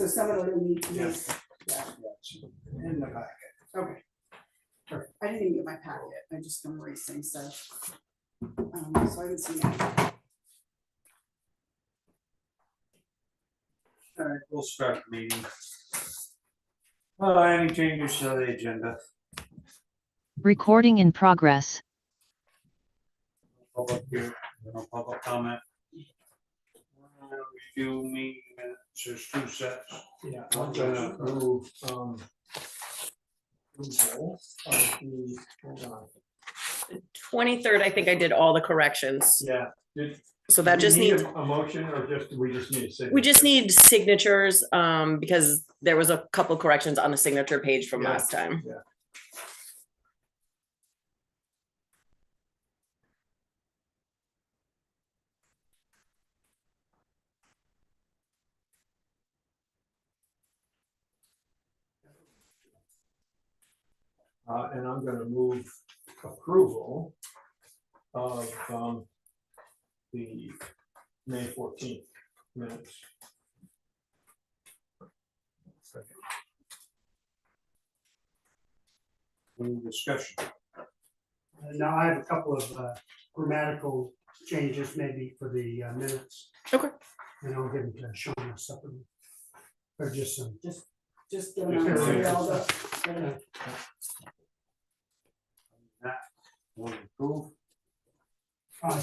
So some of them need to be, Yes. yeah, In the packet. okay. Perfect. I didn't even get my packet, I just been racing, so. So I haven't seen it. All right, we'll start the meeting. Any changes to the agenda? Recording in progress. Public here, no public comment. Review meeting minutes, there's 2 sets. Yeah, I'm gonna move, approval of the, hold on. 23rd, I think I did all the corrections. Yeah. So that just need needs, a motion, or we just need a signature? we just need signatures, because there was a couple corrections on the signature page from Yeah. last time. Yeah. And I'm gonna move approval of the May 14th minutes. Any discussion? Now I have a couple of grammatical changes maybe for the minutes. Okay. And I'll give them to Sean separately. Or just some. Just get them out so we all go. That will approve. Fine.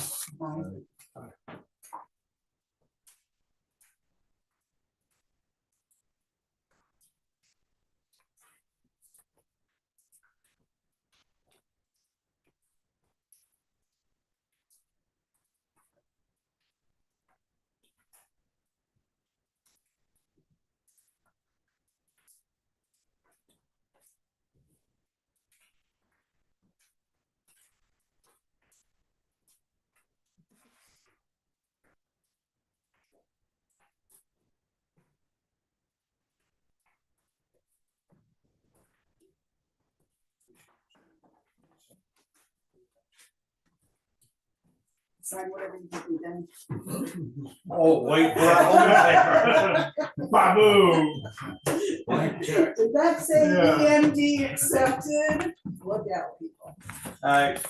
Sign whatever you give me then. Oh, wait. for our Baboom! Did that say Yeah. EMD accepted? Look out, people. Alright,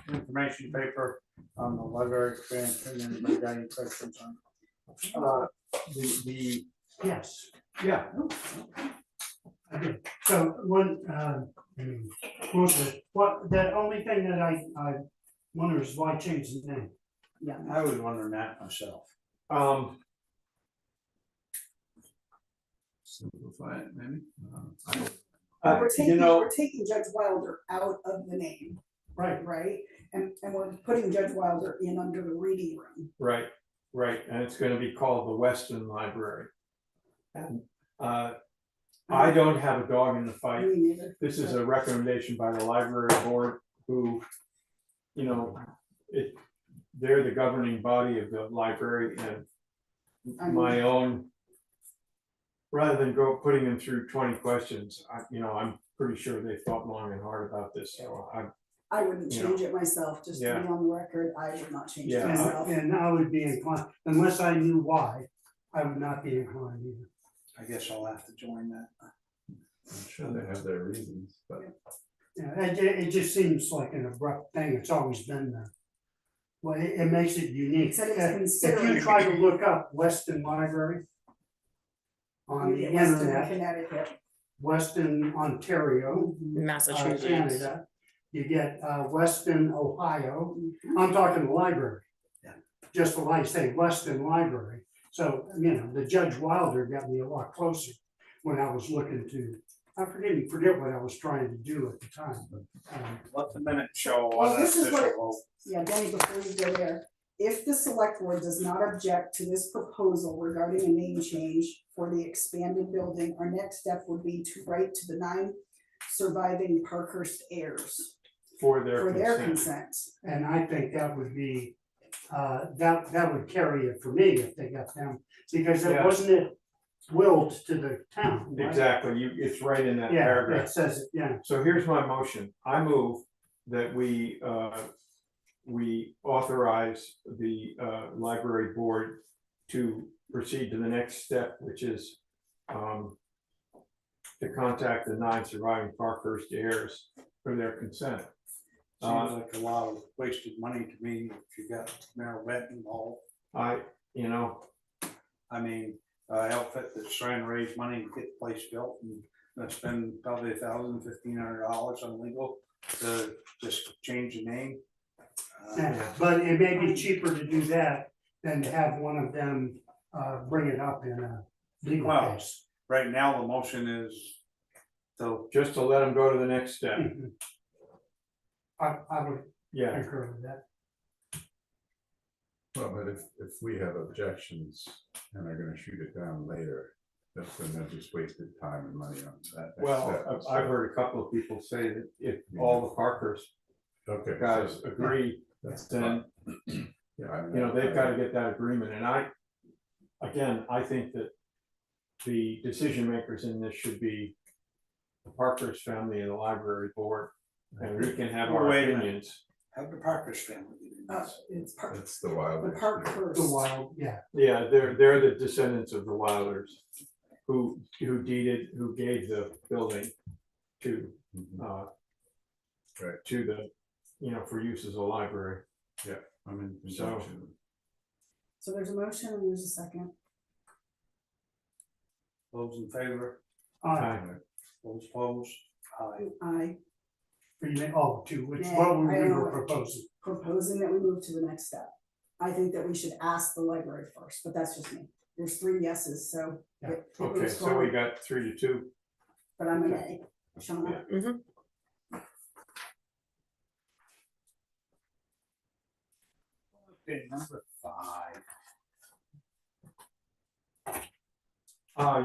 information paper on the library expansion, anybody got any questions on? The Yes, yeah, I did. So one, mostly, what, the only thing that I wonder is why change the name? Yeah. I was wondering that myself. Simplify it, maybe. We're taking Judge Wilder out of the name, Right, right? And we're putting Judge Wilder in under the reading room. right, and it's gonna be called the Weston Library. And I don't have a dog in the fight. Me neither. This is a recommendation by the library board, who, you know, they're the governing body of the library, and my own, rather than putting them through 20 questions, I'm pretty sure they thought long and hard about this, so I wouldn't You change it myself, just to be Yeah. on the record, I would not change it Yeah. myself. and I would be inclined, unless I knew why, I would not be inclined either. I guess I'll have to join that. I'm sure they have their reasons, but Yeah, it just seems like an abrupt thing, it's always been there. Well, it makes it unique. Said it's If considered- you try to look up Weston Library on the Weston, internet, Connecticut. Weston, Ontario, Massachusetts. Canada, you get Weston, Ohio, I'm talking the library. Yeah. Just the like say Weston Library, so, the Judge Wilder got me a lot closer when I was looking to, I forget what I was trying to do at the time, but. Let the minute show Well, on this is what official it- vote. Yeah, Denny, before you go there, if the select board does not object to this proposal regarding a name change for the expanded building, our next step would be to write to the 9 surviving Parkhurst heirs for for their their consent. consent. And I think that would be, that would carry it for me if they got them, because it Yeah. wasn't it willed to the town, right? Exactly, it's right in that Yeah, paragraph. it says it, yeah. So here's my motion. I move that we authorize the library board to proceed to the next step, which is to contact the 9 surviving Parkhurst heirs for their consent. Seems like a lot of wasted money to me if you got Merrill Vet involved. You know, I mean, outfit that's trying to raise money to get the place built and gonna spend probably $1,000–1,500 on legal to just change the name. Yeah, but it may be cheaper to do that than to have one of them bring it up in a legal Well, case. Right now, the motion is to, just to let them go to the next step. I would Yeah, concur with that. Well, but if we have objections and are gonna shoot it down later, then they're just wasted time and money on that. next well, step. I've heard a couple of people say that if all the Parkhurst Okay. guys so agree, That's then, fine. Yeah. you know, they've got to get that agreement, and I think that the decision makers in this should be the Parkhurst family and the library board, and we can have Well, our wait a minute. opinions. have the Parker's family. get in this. It's part, It's the wild. the park first. The wild, yeah. Yeah, they're the descendants of the Wilders, who gave the building to, Mhm. Right. to the, you know, for use as a library. I'm in So- conjunction. So there's a motion and there's a second. Those in favor, those opposed, aye. I Which Yeah, what we I don't were know. proposing. proposing that we move to the next step. I think that we should ask the library first, but that's just me. There's 3 yeses, so. Yeah. it Okay, moves so we forward, got 3-2. But I'm an A. Shauna? Mhm. Okay, number 5.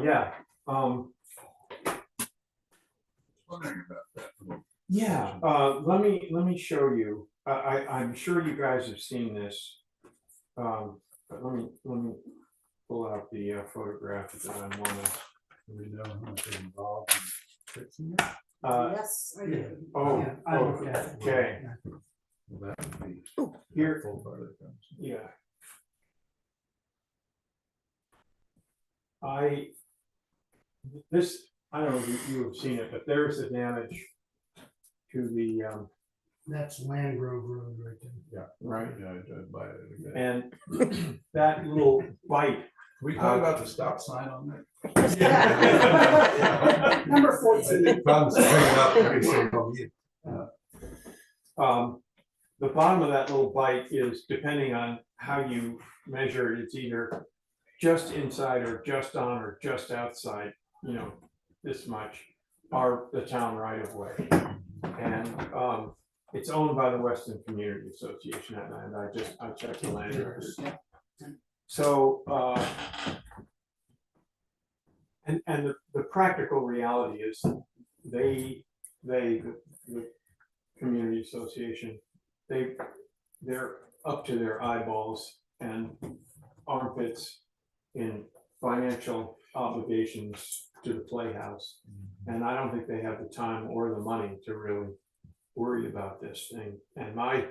Yeah, Wondering about that. yeah, let me show you, I'm sure you guys have seen this. But let me pull out the photograph that I wanna, Do we know how much is involved in fixing it? Yes, I do. oh, Yeah, I looked at it. okay, Yeah. Well, that would be. here, Full part of the conversation. yeah. I don't know if you have seen it, but there's the damage to the, That's Land Grove Road right there. right, Yeah, I drive by it again. and that little bite. Can we talk about the stop sign on there? Number 14. Problems coming up every single year. The bottom of that little bite is, depending on how you measure it, it's either just inside or just on or just outside, you know, this much, are the town right of way. And it's owned by the Weston Community Association, and I checked the land records. So, and the practical reality is the community association, they're up to their eyeballs and armpits in financial obligations to the playhouse. And I don't think they have the time or the money to really worry about this thing. And I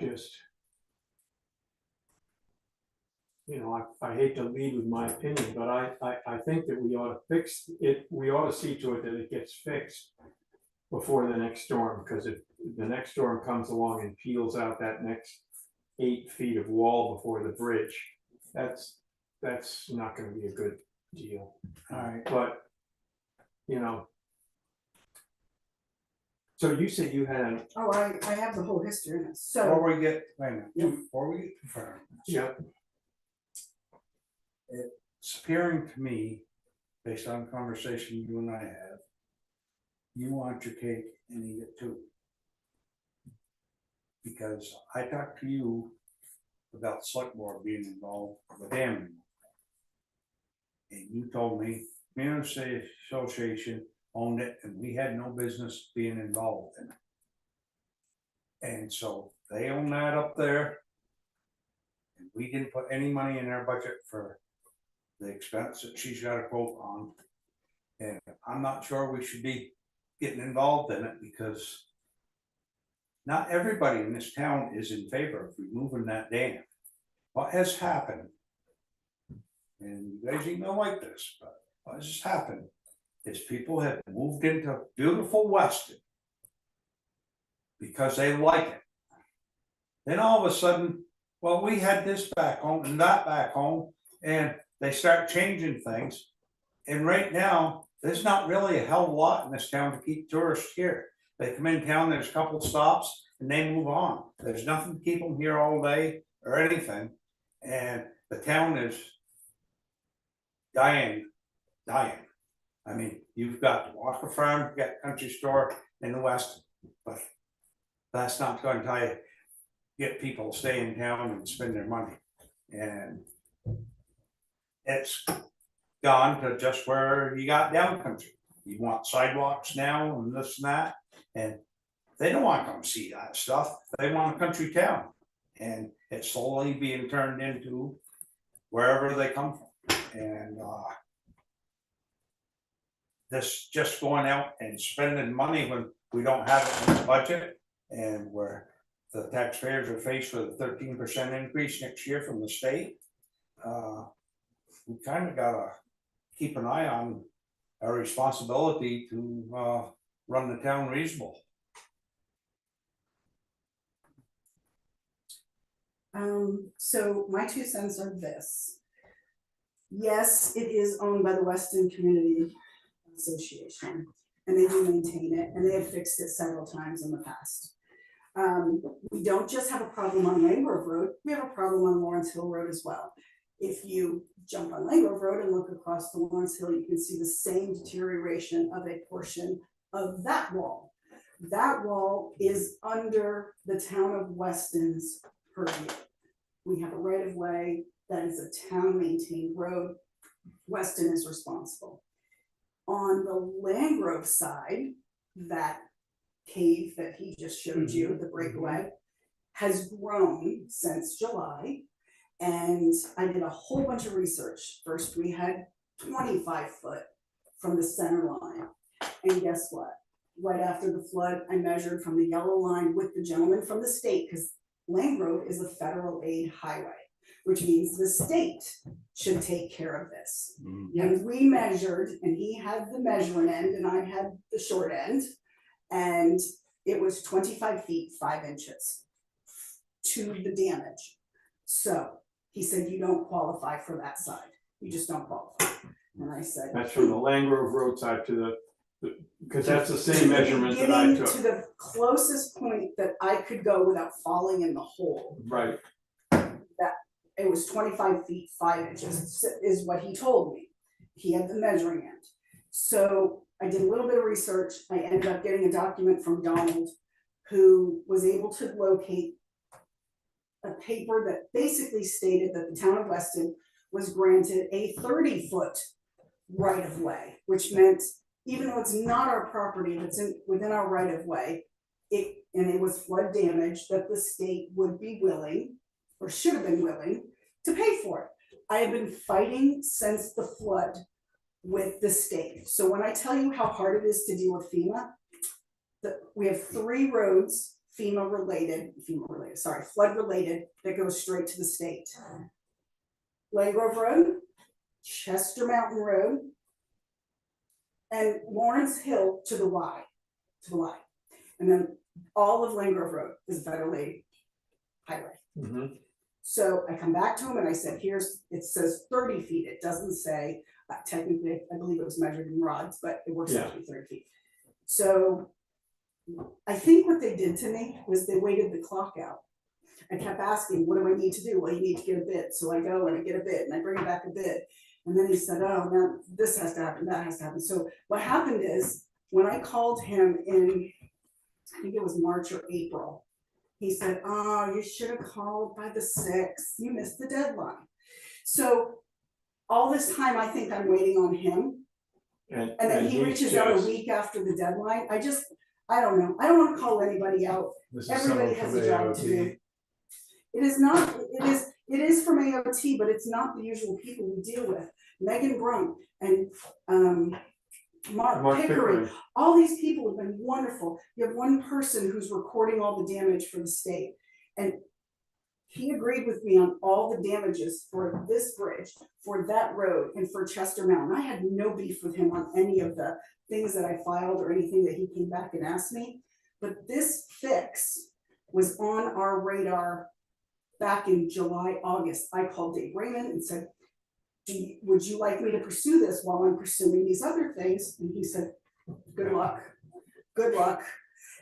just, you know, I hate to lead with my opinion, but I think that we ought to fix it. We ought to see to it that it gets fixed before the next storm, because if the next storm comes along and peels out that next 8 feet of wall before the bridge, that's not going to be a good deal. All right, But, you know, so you said you had, Oh, I have the whole history in it. before So, we get, wait a minute, before we get too far. yeah, It's appearing to me, based on the conversation you and I have, you want your cake and eat it too. Because I talked to you about select board being involved with dam removal. And you told me, community association owned it and we had no business being involved in it. And so they own that up there. And we didn't put any money in our budget for the expense that she's got a quote on. And I'm not sure we should be getting involved in it because not everybody in this town is in favor of removing that dam. What has happened And you guys ain't gonna like this, but what has happened is people have moved into beautiful Weston because they like it. Then all of a sudden, well, we had this back home and that back home, and they start changing things. And right now, there's not really a hell of a lot in this town to keep tourists here. They come in town, there's a couple stops, and they move on. There's nothing to keep them here all day or anything. And the town is dying. I mean, you've got the Walker Farm, you've got Country Store in the west, but that's not going to get people to stay in town and spend their money. And it's gone to just where you got down country. You want sidewalks now and this and that, and they don't want to come see that stuff. They want a country town, and it's slowly being turned into wherever they come from. And this just going out and spending money when we don't have it in the budget, and where the taxpayers are faced with a 13% increase next year from the state. We kind of gotta keep an eye on our responsibility to run the town reasonable. So my 2 cents are this. Yes, it is owned by the Weston Community Association, and they do maintain it, and they have fixed it several times in the past. We don't just have a problem on Langrove Road, we have a problem on Lawrence Hill Road as well. If you jump on Langrove Road and look across the Lawrence Hill, you can see the same deterioration of a portion of that wall. That wall is under the town of Weston's purview. We have a right of way that is a town maintained road. Weston is responsible. On the Langrove side, that cave that he just showed you, the breakaway, has grown since July. And I did a whole bunch of research. First, we had 25 foot from the center line. And guess what? Right after the flood, I measured from the yellow line with the gentleman from the state, because Langrove is a federal aid highway, which means the state should take care of this. And we measured, and he had the measuring end and I had the short end. And it was 25 feet, 5 inches to the damage. So he said, you don't qualify for that side. You just don't qualify. And I said, That's from the Langrove Road side to because that's the same measurement that I getting to took. the closest point that I could go without falling in the hole. Right, It was 25 feet, 5 inches is what he told me. He had the measuring end. So I did a little bit of research. I ended up getting a document from Donald, who was able to locate a paper that basically stated that the town of Weston was granted a 30-foot right of way, which meant even though it's not our property, it's within our right of way, and it was flood damage, that the state would be willing, or should have been willing, to pay for it. I have been fighting since the flood with the state. So when I tell you how hard it is to deal with FEMA, we have 3 roads flood related, that go straight to the state. Langrove Road, Chester Mountain Road, and Lawrence Hill to the Y. And then all of Langrove Road is federally highway. So I come back to him and I said, it says 30 feet. It doesn't say, technically, I believe it was measured in rods, but it works out to be 30 feet. So I think what they did to me was they waited the clock out. I kept asking, what do I need to do? Well, you need to get a bid. So I go and I get a bid and I bring back a bid. And then he said, oh, no, this has to happen, that has to happen. So what happened is, when I called him in, I think it was March or April, he said, oh, you should have called by the 6th. You missed the deadline. So all this time, I think I'm waiting on him. And then he reaches out a week after the deadline. I don't know. I don't want to call anybody out. Everybody has a job to do. It is not, it is from AOT, but it's not the usual people we deal with. Megan Brunk and Mark Pickering. All these people have been wonderful. You have one person who's recording all the damage for the state. And He agreed with me on all the damages for this bridge, for that road, and for Chester Mountain. I had no beef with him on any of the things that I filed or anything that he came back and asked me. But this fix was on our radar back in July, August. I called Dave Raymond and said, would you like me to pursue this while I'm pursuing these other things? And he said, good luck, good luck.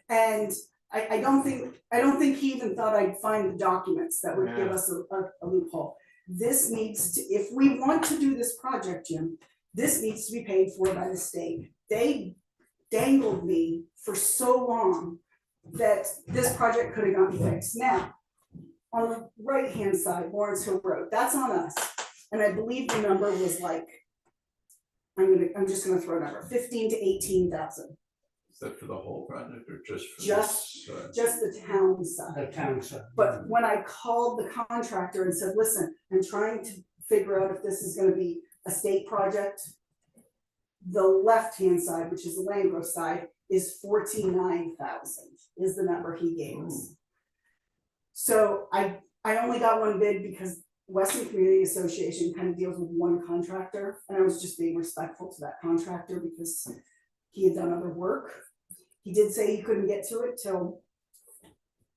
And I don't think he even thought I'd find the documents that would give us a loophole. This needs to, if we want to do this project, Jim, this needs to be paid for by the state. They dangled me for so long that this project could have gotten fixed. Now, on the right-hand side, Lawrence Hill Road, that's on us. And I believe the number was like, I'm just gonna throw a number, 15 to 18,000. Is that for the whole project or just for Just- this? Just the town side. The town side. But when I called the contractor and said, listen, I'm trying to figure out if this is gonna be a state project. The left-hand side, which is the land growth side, is 49,000 is the number he gave us. So I only got one bid because Weston Community Association kind of deals with one contractor, and I was just being respectful to that contractor because he had done other work. He did say he couldn't get to it till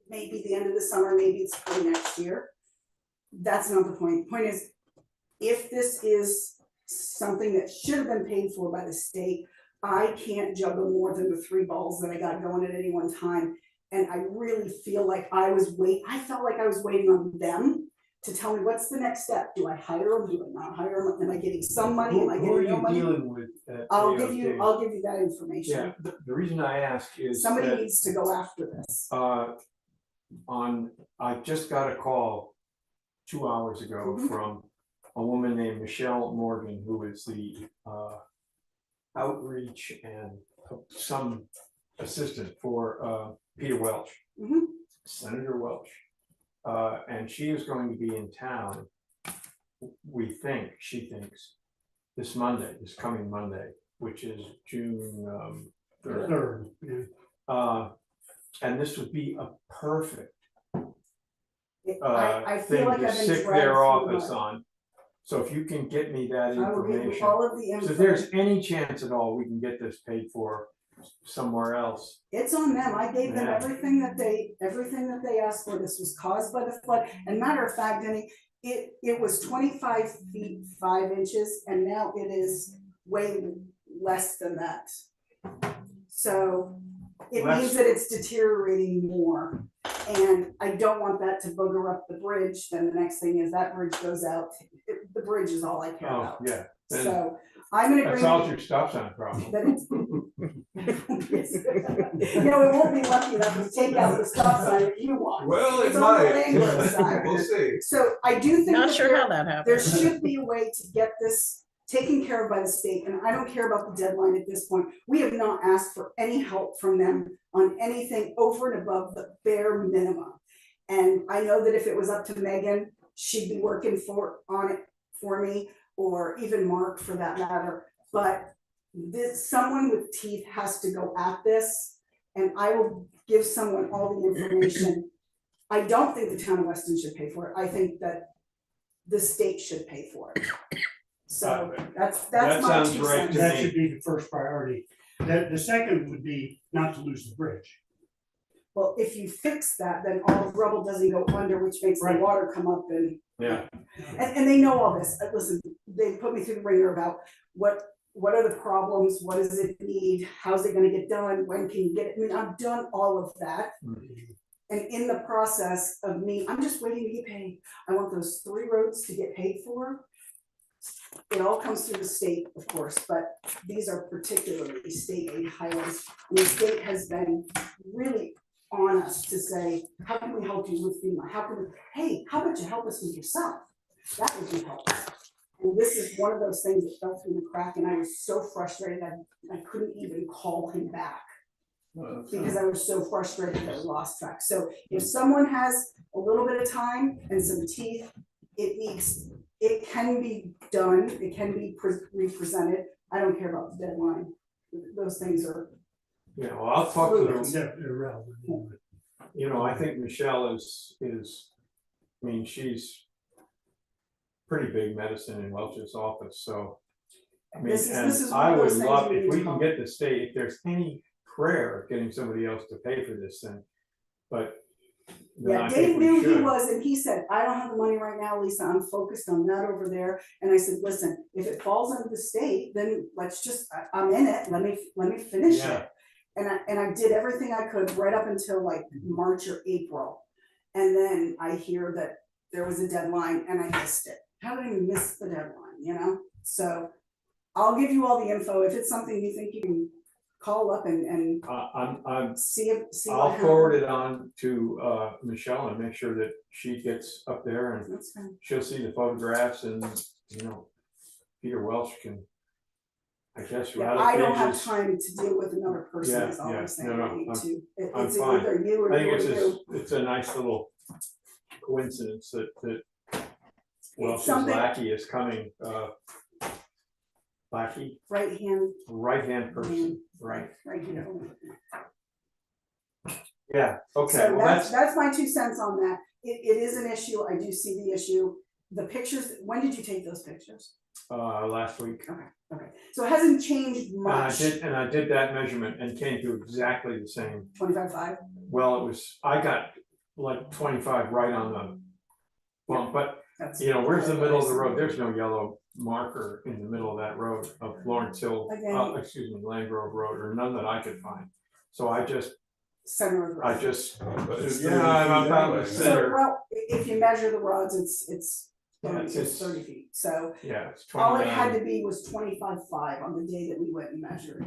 maybe the end of the summer, maybe it's early next year. That's not the point. The point is, if this is something that should have been paid for by the state, I can't juggle more than the 3 balls that I got going at any one time. And I really feel like I felt like I was waiting on them to tell me what's the next step. Do I hire them? Do I not hire them? Am I getting some money? Am I Who are getting no you money? dealing with at I'll give AOT? you that information. Yeah, the reason I ask is Somebody that, needs to go after this. I just got a call 2 hours ago Mhm. from a woman named Michelle Morgan, who is the outreach and some assistant for Peter Welch, Mhm. Senator Welch. And she is going to be in town, she thinks, this Monday, this coming Monday, which is June 3rd. Third, yeah. And this would be a perfect I feel thing like to I've been stick dragged their through office mud. on. So if you can get me that I will give you information, all of the so info. if there's any chance at all we can get this paid for somewhere else. It's on them. I gave them Yeah. everything that they asked for. This was caused by the flood. And matter of fact, Denny, it was 25 feet 5 inches, and now it is way less than that. So it means that it's deteriorating more. And I don't want that to booger up the bridge. Then the next thing is that bridge goes out. The bridge is all I care Oh, about. yeah. Then So I'm gonna that bring. solves your stop sign problem. That it's. You know, it won't be lucky enough to take out the stop sign that you want. Well, It's on the Langford side. We'll see. So I do think Not that sure how that there happened. should be a way to get this taken care of by the state, and I don't care about the deadline at this point. We have not asked for any help from them on anything over and above the bare minimum. And I know that if it was up to Megan, she'd be working on it for me, or even Mark for that matter. But someone with teeth has to go at this, and I will give someone all the information. I don't think the town of Weston should pay for it. I think that the state should pay for it. So that's That my sounds 2 right cents. to That me. should be the first priority. The second would be not to lose the bridge. Well, if you fix that, then all the rubble doesn't go under, which makes the Right. water come up Yeah, and they know all this. Listen, they put me through the ringer about what are the problems, what does it need, how's it gonna get done, when can you get it? I mean, I've done all of that. And in the process of me, I'm just waiting to get paid. I want those 3 roads to get paid for. It all comes through the state, of course, but these are particularly state aid highways. And the state has been really on us to say, how can we help you with FEMA? Hey, how about you help us with yourself? That would be helpful. And this is one of those things that fell through the crack, and I was so frustrated I couldn't even call him back because I was so frustrated that I lost track. So if someone has a little bit of time and some teeth, it can be done, it can be represented. I don't care about the deadline. Those things are. yeah, well, I'll talk to them. They're irrelevant. You know, I think Michelle is mean, she's pretty big medicine in Welch's office, so. I mean, This and is one I of would those things love, we if need we to can talk- get the state, if there's any prayer of getting somebody else to pay for this thing, but. then Yeah, I Dave think we knew he should. was, and he said, I don't have the money right now, Lisa, I'm focused on that over there. And I said, listen, if it falls under the state, then let's just, I'm in it, let me finish Yeah. it. And I did everything I could right up until like March or April. And then I hear that there was a deadline and I missed it. How did I miss the deadline, you know? So I'll give you all the info. If it's something you think you can call up and I'm see what I'll happens. forward it on to Michelle and make sure that she gets up there and That's fine. she'll see the photographs and, you know, Peter Welch can, I guess, Yeah, rather I don't have pages. time to deal with another person, Yeah, is all yeah, I'm saying. no, no, I need I'm- to. I'm It's fine. either you or I think you or it's you. it's a nice little coincidence that Welch's something- lackey is coming, lackey, Right hand, right-hand person, right? right hand. Yeah, okay, So well, that's my 2 cents on that. It is an issue. I do see the issue. The pictures, when did you take those pictures? last week. Okay, so it hasn't changed And I much. did that measurement and came to exactly the same. 25.5? Well, it was, I got like 25 right on the bump, but That's. you know, where's the middle of the road? There's no yellow marker in the middle of that road of Lawrence Hill, Again. excuse me, Land Grove Road, or none that I could find. So I just, Center of the road. But it's yeah, 30 I'm feet about anyway, the right? So, center. well, if you measure the rods, it's Yeah, it's 30 feet. So Yeah, it's all it had 29. to be was 25.5 on the day that we went and measured.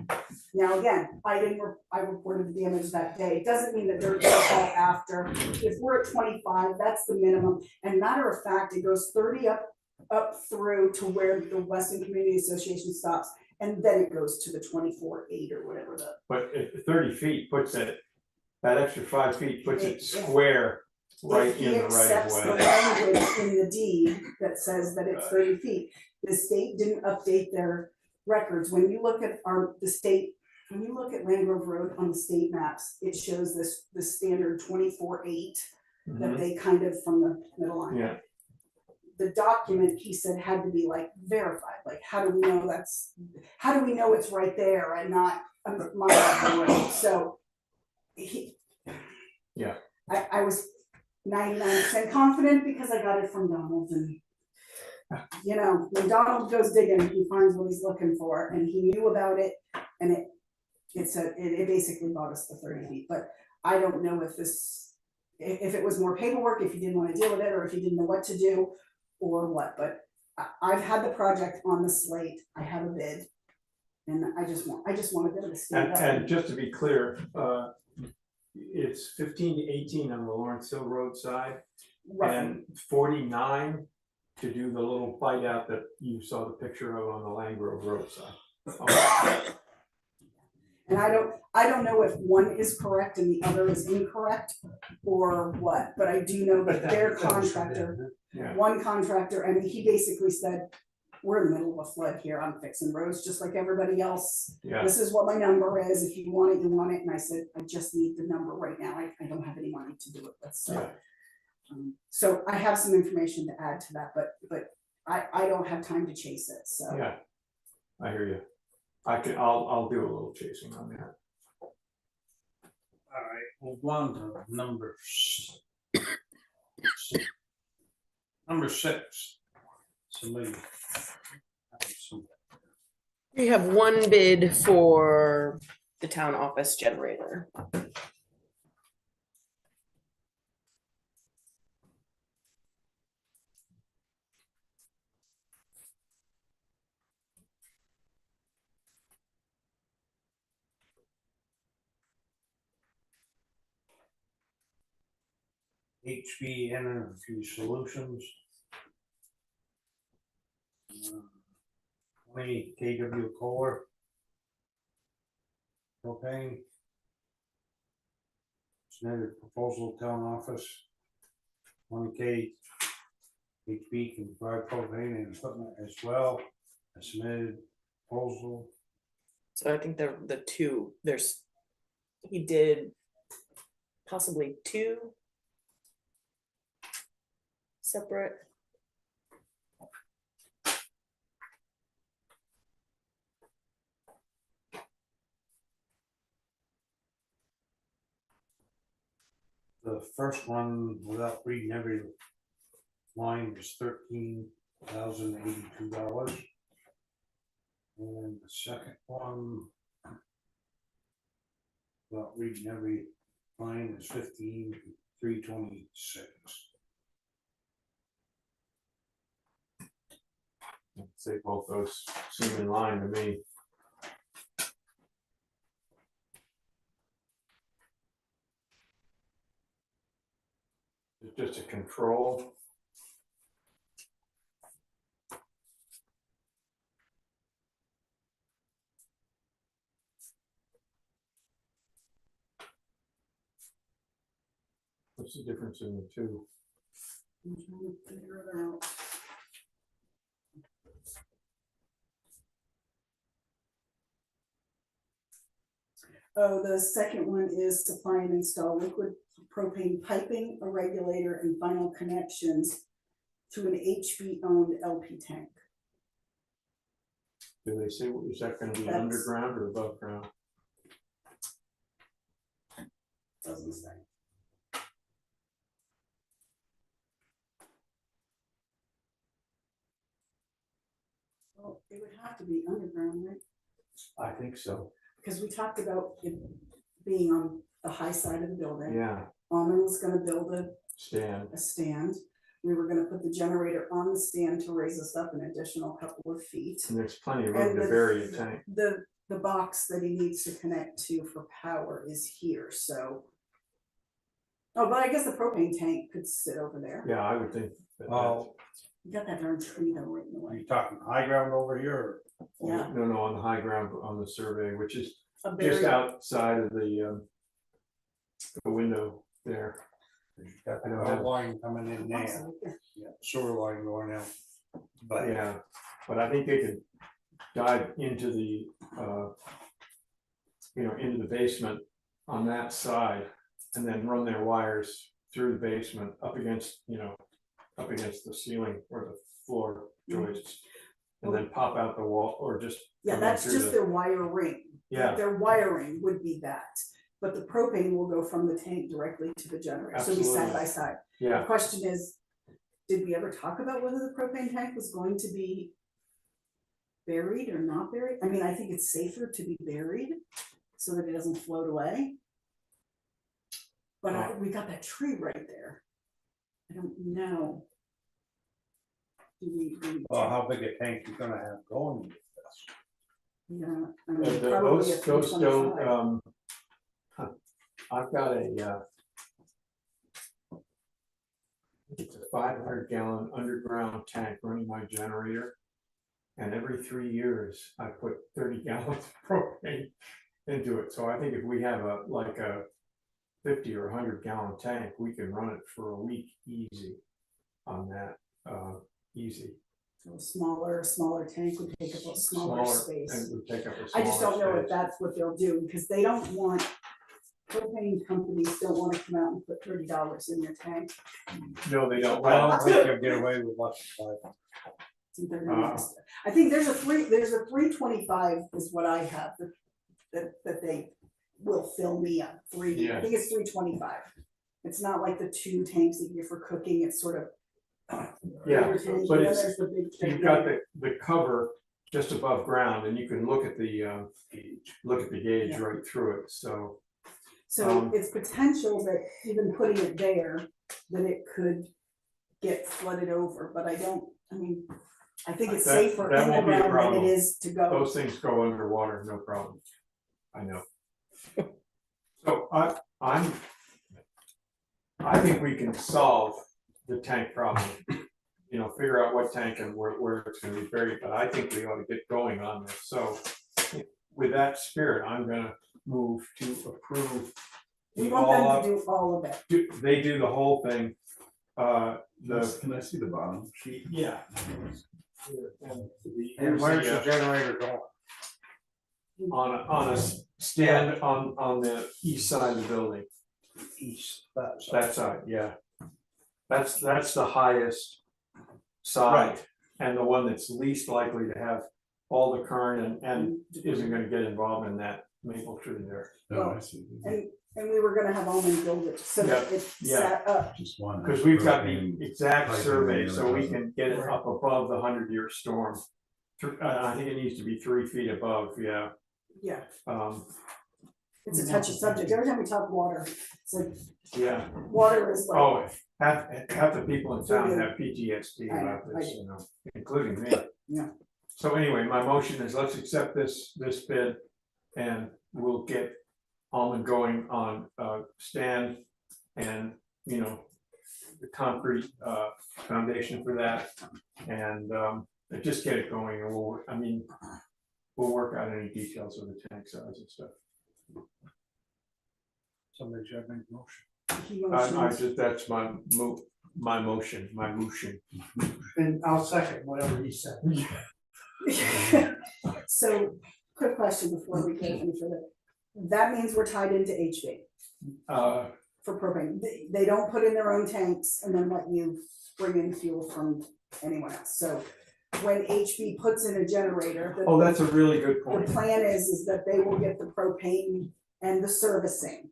Now, again, I reported the damage that day. It doesn't mean that dirt will fall after. If we're at 25, that's the minimum. And matter of fact, it goes 30 up through to where the Weston Community Association stops. And then it goes to the 24.8 or whatever the. But 30 feet puts it, that extra 5 feet puts it If- square right If he in the right accepts of the way. language in the deed that says that it's 30 feet, the state didn't update their records. When you look at when you look at Land Grove Road on the state maps, it shows the standard 24.8 that Mhm. they kind of from the middle line. Yeah, The document, he said, had to be like verified, like how do we know it's right there and not a mile off the road? So Yeah. I was 99% confident because I got it from Donald, and you know, when Donald goes digging, he finds what he's looking for, and he knew about it, and it basically bought us the 30 feet, but I don't know if it was more paperwork, if you didn't wanna deal with it, or if you didn't know what to do, or what, but I've had the project on the slate, I have a bid, and I just want a bit of a stand up. and just to be clear, it's 15 to 18 on the Lawrence Hill Road side Roughly. and 49 to do the little bite out that you saw the picture of on the Land Grove Road side. Oh, And I don't know if one is correct and the other is incorrect or what, but I do know that their contractor, yeah, one contractor, and he basically said, we're in the middle of a flood here, I'm fixing roads just like everybody else. yeah, This is what my number is, if you want it, you want it, and I said, I just need the number right now, I don't have any money to do it with, so. Yeah. So I have some information to add to that, but I don't have time to chase it, so. yeah. I hear you. I'll do a little chasing on that. All right, we'll go on to numbers. Number 6. Somebody. We have one bid for the town office generator. HB Energy Solutions. 20 kW core. Propane. Submitted proposal town office. 1K. HB can provide propane and equipment as well. I submitted proposal. So I think the two, he did possibly two. separate. The first one, without reading every line, was $13,082. And the second one, without reading every line, is 15,326. I'd say both those seem in line to me. It's just a control. What's the difference in the two? I'm trying to figure it out. Oh, the second one is supply and install liquid propane piping, a regulator, and final connections to an HB-owned LP tank. Do they say, is that gonna be That's- underground or above ground? Doesn't say. Well, it would have to be underground, right? I think so. Because we talked about it being on the high side of the building. Yeah, Alman was gonna build stand. a stand. We were gonna put the generator on the stand to raise us up an additional couple of feet. And there's plenty of room And to the- bury a tank. The box that he needs to connect to for power is here, so. Oh, but I guess the propane tank could sit over there. Yeah, I would think. Well, You got that darn tree though right in the are way. you talking high ground over here? Yeah. No, on the high ground, on the survey, which is A just buried- outside of the window there. You got I don't the have- line coming in there, yeah, sewer line going out. But Yeah, but I think they could dive into the, into the basement on that side and then run their wires through the basement up against, up against the ceiling or the floor joists. And then pop out the wall or just. Yeah, come in that's through just the- their wiring. Yeah. Their wiring would be that, but the propane will go from the tank directly to the generator, so it'll be side by side. The Yeah, question is, did we ever talk about whether the propane tank was going to be buried or not buried? I mean, I think it's safer to be buried so that it doesn't float away. But we got that tree right there. I don't know. Do we well, how big a tank you gonna have going with this? yeah, I mean, and probably a those don't, 325. I've got a, it's a 500-gallon underground tank running my generator. And every 3 years, I put 30 gallons of propane into it. So I think if we have a 50 or 100-gallon tank, we can run it for a week easy on that, easy. So a smaller tank would take up a smaller space. And would take up a I just smaller don't know if space. that's what they'll do, because they don't want, propane companies don't want to come out and put $30 in your tank. No, they don't. I don't think you'll get away with less than 5. So they're gonna just- I think there's a 325 is what I have, that they will fill me up, I Yeah. think it's 325. It's not like the 2 tanks that you get for cooking, it's sort of. Yeah, bigger tank, but and then it's- there's the big So tank. you've got the cover just above ground and you can look at the gauge Yeah. right through it, so. So it's potential that even putting it there, that it could get flooded over, but I think it's That- safer that in the won't be a ground than problem. it is to go. Those things go underwater, no problem. I know. So I think we can solve the tank problem. Figure out what tank and where it's gonna be buried, but I think we ought to get going on this. So with that spirit, I'm gonna move to approve. We the want all them up- to do all of it. They do the whole thing. Can I see the bottom sheet? Yeah. And where's the generator going? On a stand on the east side of the building, East, that side. that side, yeah. That's the highest side, and the one that's least likely to have all the current and isn't gonna get involved in that maple tree there. Oh, I see. And we were gonna have Almond build it so that it Yeah. sat up. Just one. Cause we've got the propane exact pipe and survey, the so other we doesn't. can get it up above the 100-year storm. I think it needs to be 3 feet above, yeah. Yeah, Um, it's a touchy subject. Every time we talk water, it's like, yeah. water is like, Oh, half the people in town have PTSD I know, about I this, do. you know, including me. Yeah. So anyway, my motion is let's accept this bid and we'll get Almond going on stand and, you know, the concrete foundation for that. And just get it going and we'll work out any details of the tank size and stuff. Somebody should make a motion. he I motions. just, that's my motion. And I'll second whatever he said. So, quick question before we go any further. That means we're tied into HV for propane. They don't put in their own tanks and then let you bring in fuel from anyone else. So when HV puts in a generator, Oh, that's a really good the point. plan is that they will get the propane and the servicing.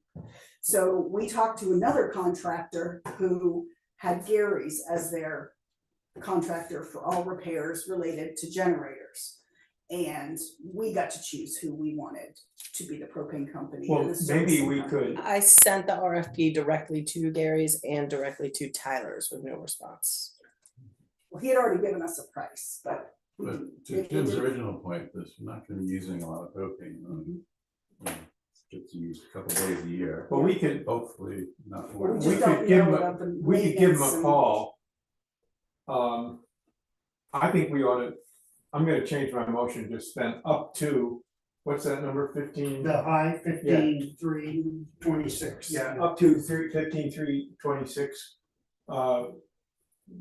So we talked to another contractor who had Gary's as their contractor for all repairs related to generators. And we got to choose who we wanted to be the propane company. and Well, the maybe servicing we company. could, I sent the RFP directly to Gary's and directly to Tyler's with no response. Well, he had already given us a price, but. we But didn't- to it Jim's didn't- original point, this, we're not gonna be using a lot of propane. Gets used a couple days a year, but we could, hopefully not Well, more. we we just don't could give know them, about the we could give them maintenance a and- call. I think we ought to, I'm gonna change my motion, just spend up to, what's that number, 15? The high 15,326. Yeah, up to 15,326,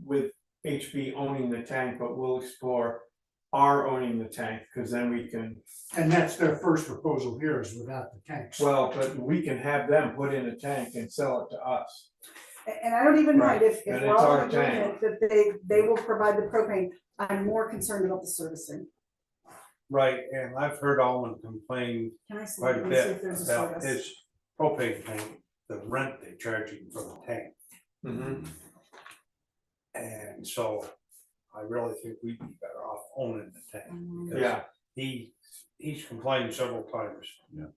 with HB owning the tank, but we'll explore our owning the tank, because then we can, And that's their first proposal here is without the tanks. well, but we can have them put in a tank and sell it to us. And I don't even mind Right, if and we're it's all our in agreement that they will provide the propane. I'm more concerned about the servicing. Right, and I've heard Almond complain Can I see, quite a let me see if bit there's a about service? his propane tank, the rent they charge him for the tank. Mhm. And so I really think we'd be better off owning the tank. because Yeah, He's complained several times. Yeah.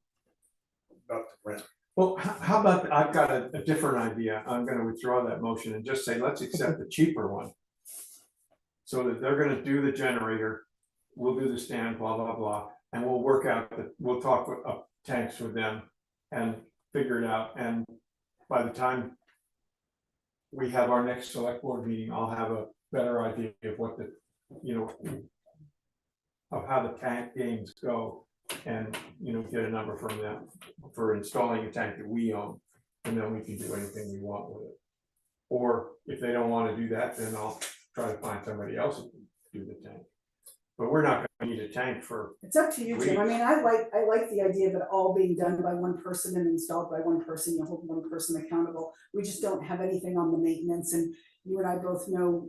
About the rent. well, how about, I've got a different idea, I'm gonna withdraw that motion and just say, let's accept the cheaper one. So that they're gonna do the generator, we'll do the stand, blah, blah, blah, and we'll work out, we'll talk with tanks with them and figure it out, and by the time we have our next select board meeting, I'll have a better idea of what the, you know, of how the tank games go, and, you know, get a number from them for installing a tank that we own, and then we can do anything we want with it. Or if they don't wanna do that, then I'll try to find somebody else who can do the tank. But we're not gonna need a tank for, It's up to you, Jim. I mean, I like the idea of it all being done by one person and installed by one person, you hold one person accountable. We just don't have anything on the maintenance, and you and I both know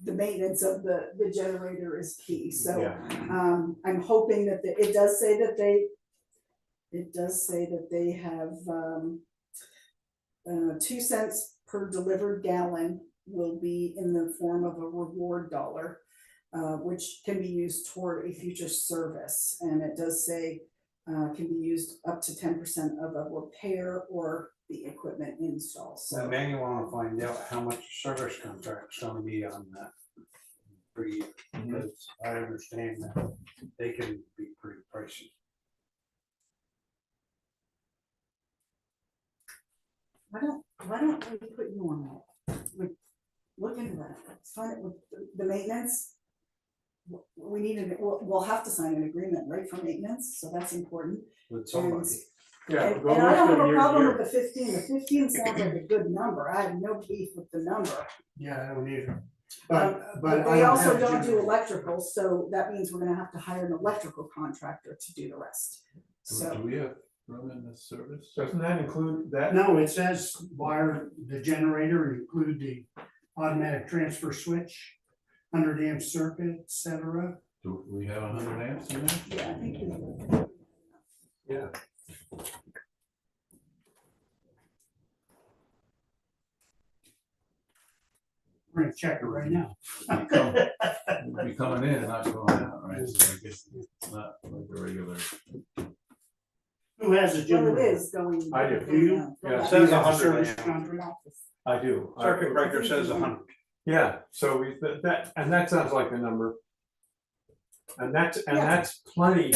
the maintenance of the generator is key, so. yeah, I'm hoping that it does say that they have 2 cents per delivered gallon will be in the form of a reward dollar, which can be used toward a future service. And it does say can be used up to 10% of a repair or the equipment install. So So then you wanna find out how much service contract's gonna be on that. Per year, because I understand that they can be pretty pricey. why don't we put you on that? Look into that. Find it with the maintenance. We need we'll have to sign an agreement, right, for maintenance, so that's important. With somebody. And yeah. And go and I don't with have the a problem year- with the 15. The 15 sounds like a good number. I have no beef with the number. Yeah, I don't either. But But I they also have don't do general- electrical, so that means we're gonna have to hire an electrical contractor to do the rest. Do So, we have Run in the service? Doesn't that include that? No, it says wire the generator, include the automatic transfer switch, 100 amp circuit, et cetera. Do we have 100 amps in there? Yeah, I think we- Yeah. We're gonna check it right now. It'd be coming in and not going out, right? So I guess it's not like a regular. Who has a Well, it generator? is going. I do. Do you? Yeah, Yeah. it says You have a 100 service amp. contract? I do. Circuit breaker says 100. Yeah, so we, that sounds like the number. And that's plenty,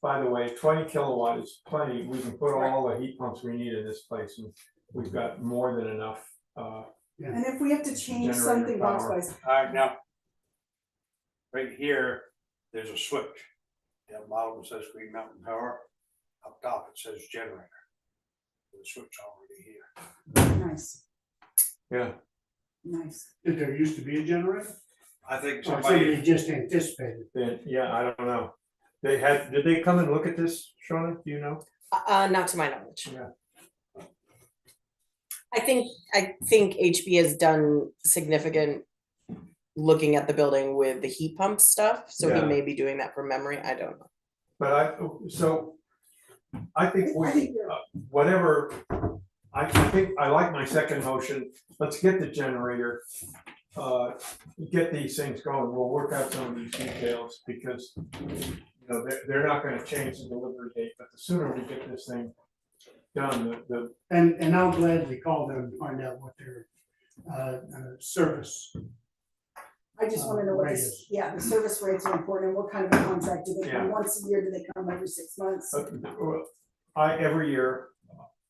by the way, 20 kilowatt is plenty, we can put all the heat pumps we need in this place, and we've got more than enough. And if we have to change Generator something box power. wise, Alright, now. Right here, there's a switch. Down bottom it says Green Mountain Power. Up top it says generator. The switch already here. nice, Yeah, nice. Did there used to be a generator? I think Or somebody, somebody just anticipated? then, yeah, I don't know. Did they come and look at this, Shawna, do you know? Not to my knowledge. Yeah. I think HB has done significant looking at the building with the heat pump stuff, so he Yeah. may be doing that from memory, I don't know. But I think I think you're- whatever, I think, I like my second motion, let's get the generator. Get these things going, we'll work out some of these details, because, you know, they're not gonna change the delivery date, but the sooner we get this thing done, the, And I'll gladly call them and find out what their service. I just wanna know what Rate this, is. yeah, the service rates are important, what kind of a contract, do they come Yeah. once a year, do they come every 6 months? every year,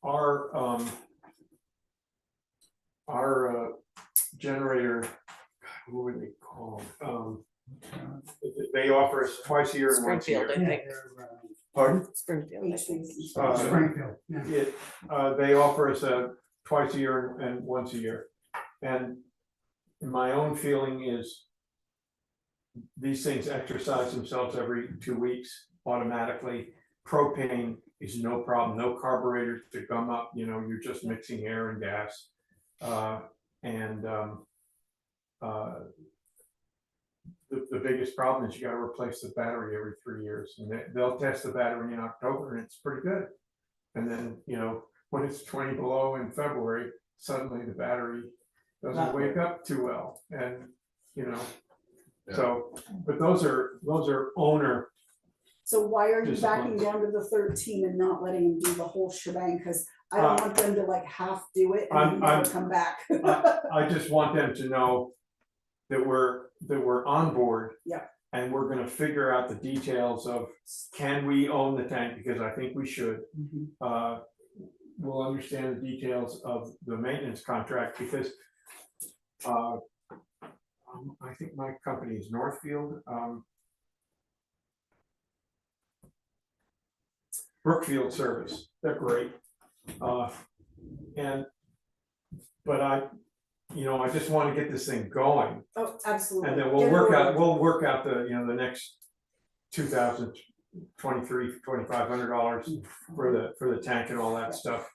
our generator, God, what were they called? They offer us twice a year and once a Springfield, year. I think, Pardon? Springfield, I think. Springfield, yeah. They offer us twice a year and once a year. And my own feeling is these things exercise themselves every 2 weeks automatically. Propane is no problem, no carburetors to gum up, you know, you're just mixing air and gas. The biggest problem is you gotta replace the battery every 3 years, and they'll test the battery in October and it's pretty good. And then, you know, when it's 20 below in February, suddenly the battery doesn't wake up too well, and, you know. So, but those are owner, So why are you backing Disciplines. down to the 13 and not letting them do the whole shebang, cause I don't want them to like half do it and I'm- then never come back. I just want them to know that we're on board. Yeah. And we're gonna figure out the details of, can we own the tank, because I think we should. Mhm. We'll understand the details of the maintenance contract, because I think my company is Northfield, Brookfield Service, they're great. But I just wanna get this thing going, Oh, absolutely. and then we'll Get work out rolling. the next $2,023-$2,500 for the tank and all that stuff.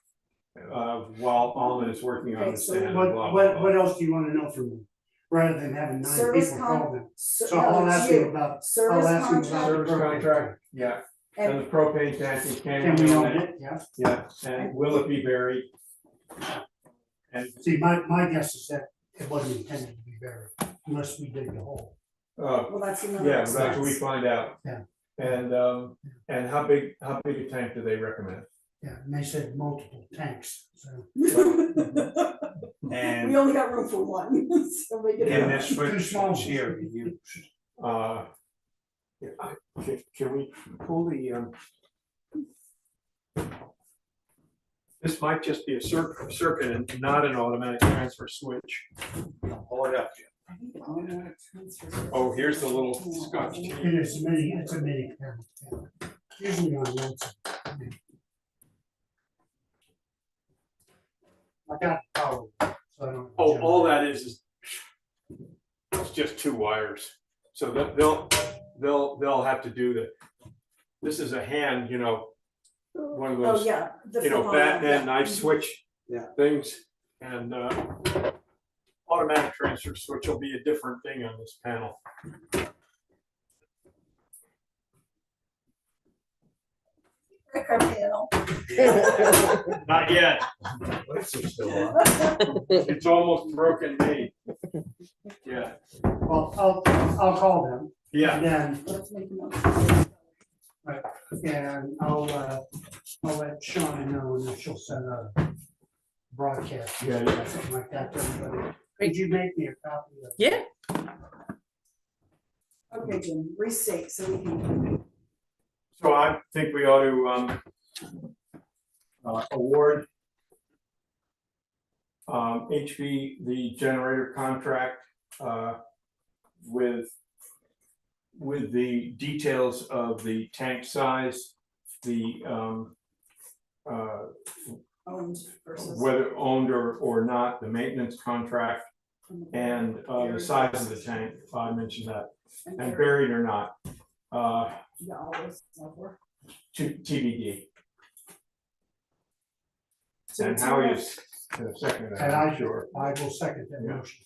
While Alman is working on Okay, the so sand and blah, blah, blah. What else do you wanna know from them? Rather than having 9 Service people call con, them. so So I'll no, it's ask them you, about, service I'll ask them about contract, Service contract, yeah, and the and propane tank, and can we own it? Yeah. Yeah, and will it be buried? And, See, my guess is that it wasn't intended to be buried unless we dig the hole. well, that's another. yeah, that's what we expense. find out. Yeah. And how big a tank do they recommend? Yeah, and they said multiple tanks, so. and We only got room for one, so make it. in this Too switch small. that's here, you, Can we pull the, this might just be a circuit and not an automatic transfer switch. pull it up. Oh, here's the little scotch tape. It is it's a mini panel, yeah. Usually on one side. I got power, so I don't. Oh, all that is it's just 2 wires. So they'll have to do this is a hand, you know, one of Oh, those, yeah. the you know, full bat on, and yeah. knife Mhm. switch Yeah. things. And automatic transfer switch will be a different thing on this panel. Break our panel. Not yet. Lights are still on. It's almost broken me. Yeah, Well, I'll call them. yeah. And then, Let's make a motion. and I'll let Shauna know, and then she'll send a broadcast. Yeah, yeah. Something like that to everybody. Could you make me a copy of? Yeah, Okay, Jim, restate so we can. So I think we ought to award HV the generator contract with the details of the tank size, the Owned versus. whether owned or not, the maintenance contract, and the size of the tank. I mentioned that, and buried or not. Yeah, all this software. TBD. So And it's how not- is second that, And I'm sure. I will second that Yeah. motion.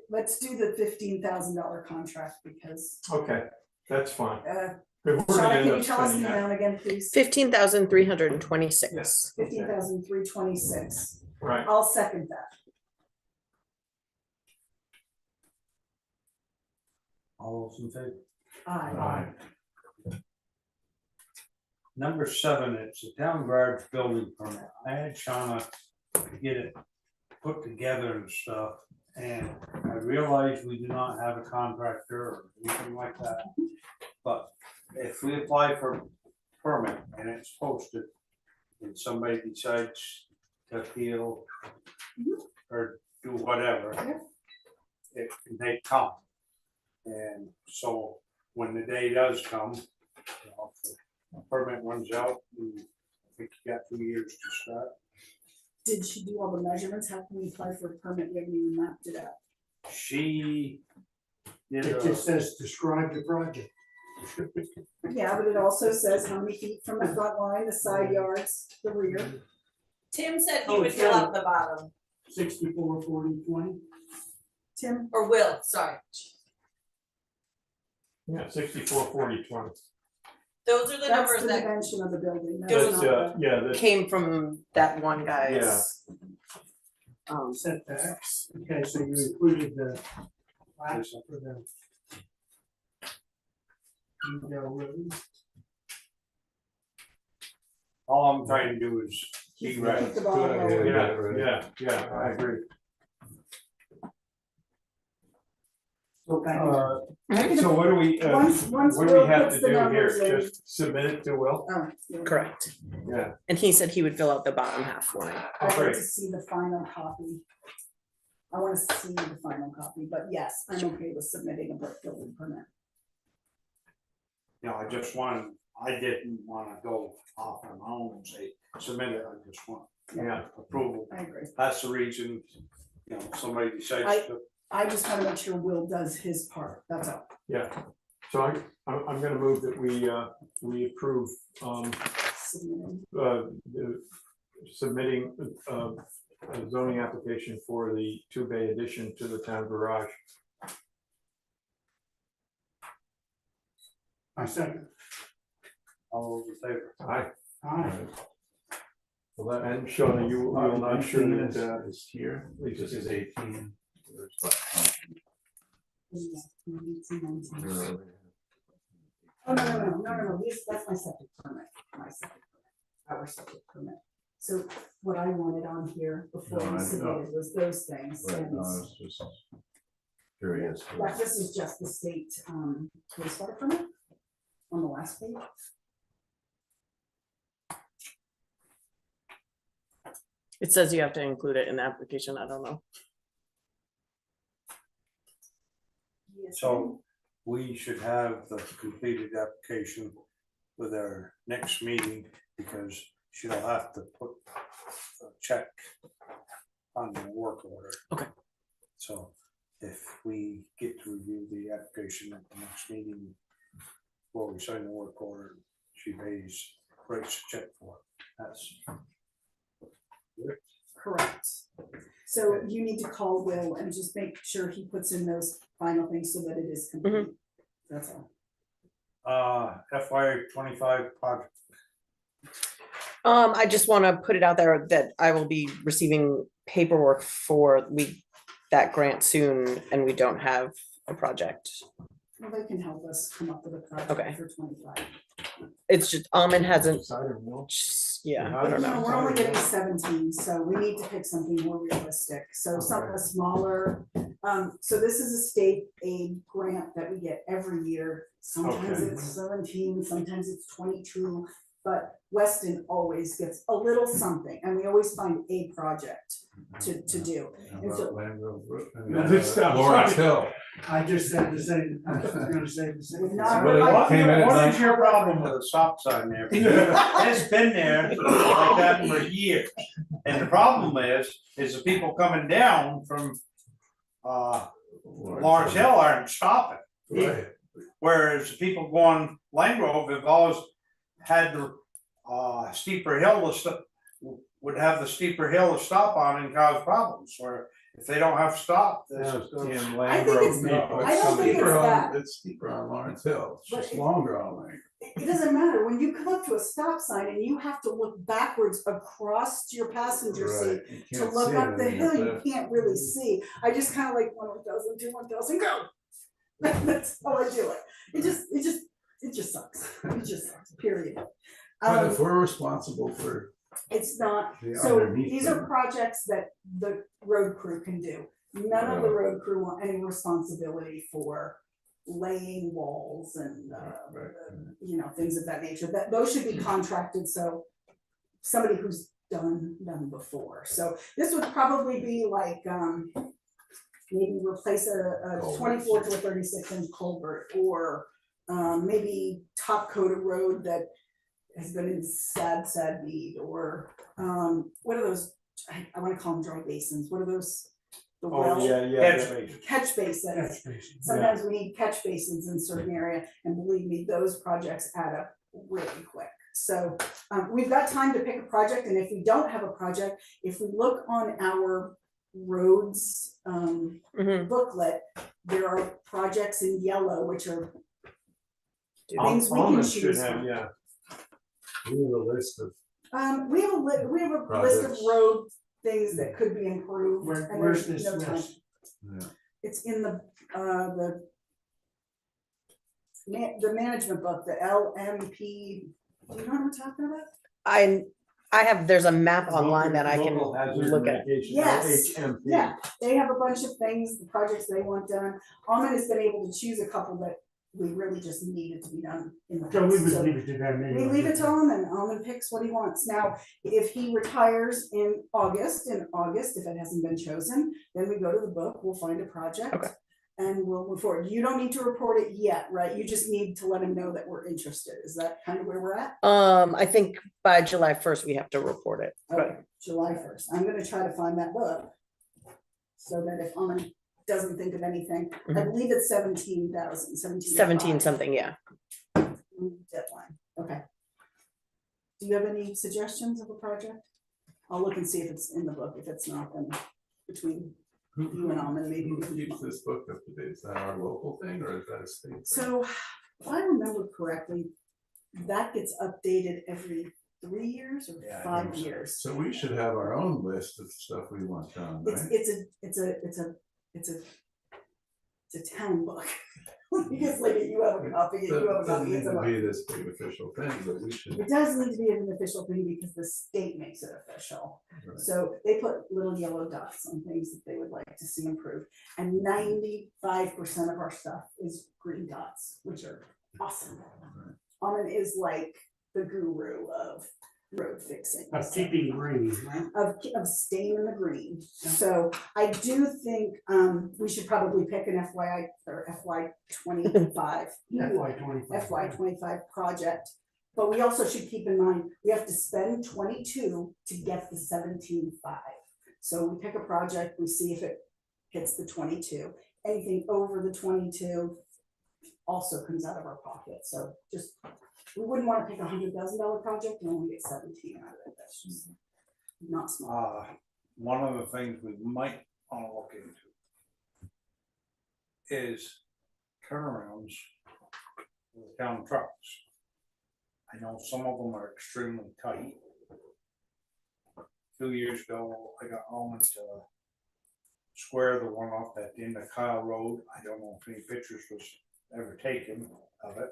Let's do the $15,000 contract because, Okay, that's fine. We're gonna Shauna, end can up you tell us the spending that. amount again, please? 15,326. 15,326. Right, I'll second that. All those in favor? Aye. Number 7, it's a town garage building permit. I had Shauna get it put together and stuff. And I realize we do not have a contractor or anything like that. But if we apply for permit and it's posted, and somebody decides to appeal or do whatever, it can take time. And so when the day does come, you know, the permit runs out, and I think you got 2 years to start. Did she do all the measurements? How can we apply for a permit? We haven't even mapped it out. She did It just says describe the project. Yeah, but it also says how many feet from the front line, the side yards, the rear. Tim said he Oh, would fill Tim. out the bottom, 64, 40, 20. Tim, or will, sorry. yeah, 64, 40, 20. Those are the that's numbers the that, dimension of the building. There That's was That's, not the- yeah, that's, Came from that one guy's. Setbacks. Okay, so you included the flats for the. all I'm trying to do is be right. Keep the ball Good rolling. idea. yeah, I agree. Okay. So what do we, Once what do Will we have puts to the do numbers here? in. Just submit it to Will? Oh, yeah. Correct. Yeah, And he said he would fill out the bottom half for me. I'd like great. to see the final copy. I wanna see the final copy, but yes, I'm okay with submitting a building permit. You know, I didn't wanna go off on my own and say, submit it, I just want Yeah, approval. I agree. That's the reason, you know, somebody decides to. I just wanna make sure Will does his part, that's all. yeah. So I'm gonna move that we approve Submitting. submitting a zoning application for the 2-bay addition to the town garage. I second. All those in favor? Aye. Aye. Well, that- and Shawna, you will not sure that, Is here, this is 18. There's about- Yeah, 18, 19. Zero. Oh, no, that's my septic permit, our septic permit. So what I wanted on here before No, I we know. submitted was those things. Right, and no, I was just curious. That, this is just the state, wastewater permit on the last page. It says you have to include it in the application. I don't know. Yes, So we should have the completed application with our next meeting because she'll have to put a check on the work order. Okay. So if we get to review the application at the next meeting, before we sign the work order, she pays writes a check for it. That's. Correct. So you need to call Will and just make sure he puts in those final things so that it is complete. That's all. FY 25 project. I just wanna put it out there that I will be receiving paperwork for that grant soon, and we don't have a project. Well, they can help us come up with a Okay. project for 25. It's just, Almond hasn't, Cider mill. yeah, Yeah, I don't No, know. we're only getting 17, so we need to pick something more realistic. So something Okay. smaller. So this is a state aid grant that we get every year. Sometimes Okay. it's 17, sometimes it's 22, but Weston always gets a little something, and we always find a project to do. How And so- about Land Road, No, it's not. Lawrence Hill. I just said the same, I was gonna say the same. Would not Really? like- Came in at What night. is your problem with the stop sign there? It's been there like that for years. And the problem is the people coming down from, Lawrence Hill aren't stopping. Right. Whereas the people going Lane Grove have always had the, steeper hill to would have the steeper hill to stop on and cause problems, where if they don't have to stop, this Now, is. damn I Land think Road it's- people. I don't think Steeper it's on, that. it's steeper on Lawrence Hill, it's But just it- longer on Lane. It doesn't matter, when you come up to a stop sign and you have to look backwards across your passenger seat Right, you to can't look see up the anything hill, up you there. can't really see. I just kind of like 1,000, 2,000, go. That's how I do it. It just sucks. It just sucks, period. But if we're responsible for, It's not, the so underneath these are them. projects that the road crew can do. None of the road crew want any responsibility for laying walls and, right, you know, things of that nature, that those should be contracted, so somebody who's done them before. So this would probably be like, maybe replace a Culverts. 24 to a 36-inch culvert, or maybe top coat a road that has been in sad need, or what are those, I wanna call them dry basins, what are those? The well, Oh, yeah, Catch yeah. basin. catch basins. Catch basin. Sometimes we need catch basins in certain area, and believe me, those projects add up really quick. So, we've got time to pick a project, and if we don't have a project, if we look on our roads, Mhm. booklet, there are projects in yellow, which are Do things we can Almond should choose have, from. yeah. we have a list of, We have a list of Projects. road things that could be improved, Where, and where's there's this no time. list? yeah, It's in the management book, the LMP, do you know what I'm talking about? I have, there's a map online that I can Local hazard look at. mitigation, Yes, LHMP. yeah, they have a bunch of things, the projects they want done. Almond has been able to choose a couple that we really just needed to be done in the So we past, would so leave it to them we anyway. leave it to him, and Almond picks what he wants. Now, if he retires in August, if it hasn't been chosen, then we go to the book, we'll find a project. Okay. And we'll move forward. You don't need to report it yet, right? You just need to let him know that we're interested. Is that kind of where we're at? I think by July 1st, we have to report it, but Okay, July 1st. I'm gonna try to find that book. So that if Almond doesn't think of anything, I Mhm. believe it's 17,000, 17 something, yeah. Deadline, okay. Do you have any suggestions of a project? I'll look and see if it's in the book. If it's not, then between you and Almond, maybe we who can. keeps this book up to date, is that our local thing, or is that a state thing? So, if I remember correctly, that gets updated every 3 years or Yeah, I 5 think so. years. So we should have our own list of stuff we want done, right? It's a town book. Because like you have a copy and you have a Doesn't copy, need it's a to book. be this big official thing, but we should. It does need to be an official thing because the state makes it official. Right. So they put little yellow dots on things that they would like to see improved. And 95% of our stuff is green dots, which are awesome. Almond is like the guru of road fixing. Of keeping green, right? Of staying in the green. So I do think we should probably pick an FYI or FY 25. FY 25. FY 25 project. But we also should keep in mind, we have to spend 22 to get the 17.5. So we pick a project, we see if it hits the 22. Anything over the 22 also comes out of our pocket. So just we wouldn't wanna pick $100,000 project and only get 17 out of it, that's just not smart. One of the things we might wanna look into is turnarounds with town trucks. I know some of them are extremely tight. 2 years ago, I got home to square the one off that end of Kyle Road. I don't know if any pictures was ever taken of it.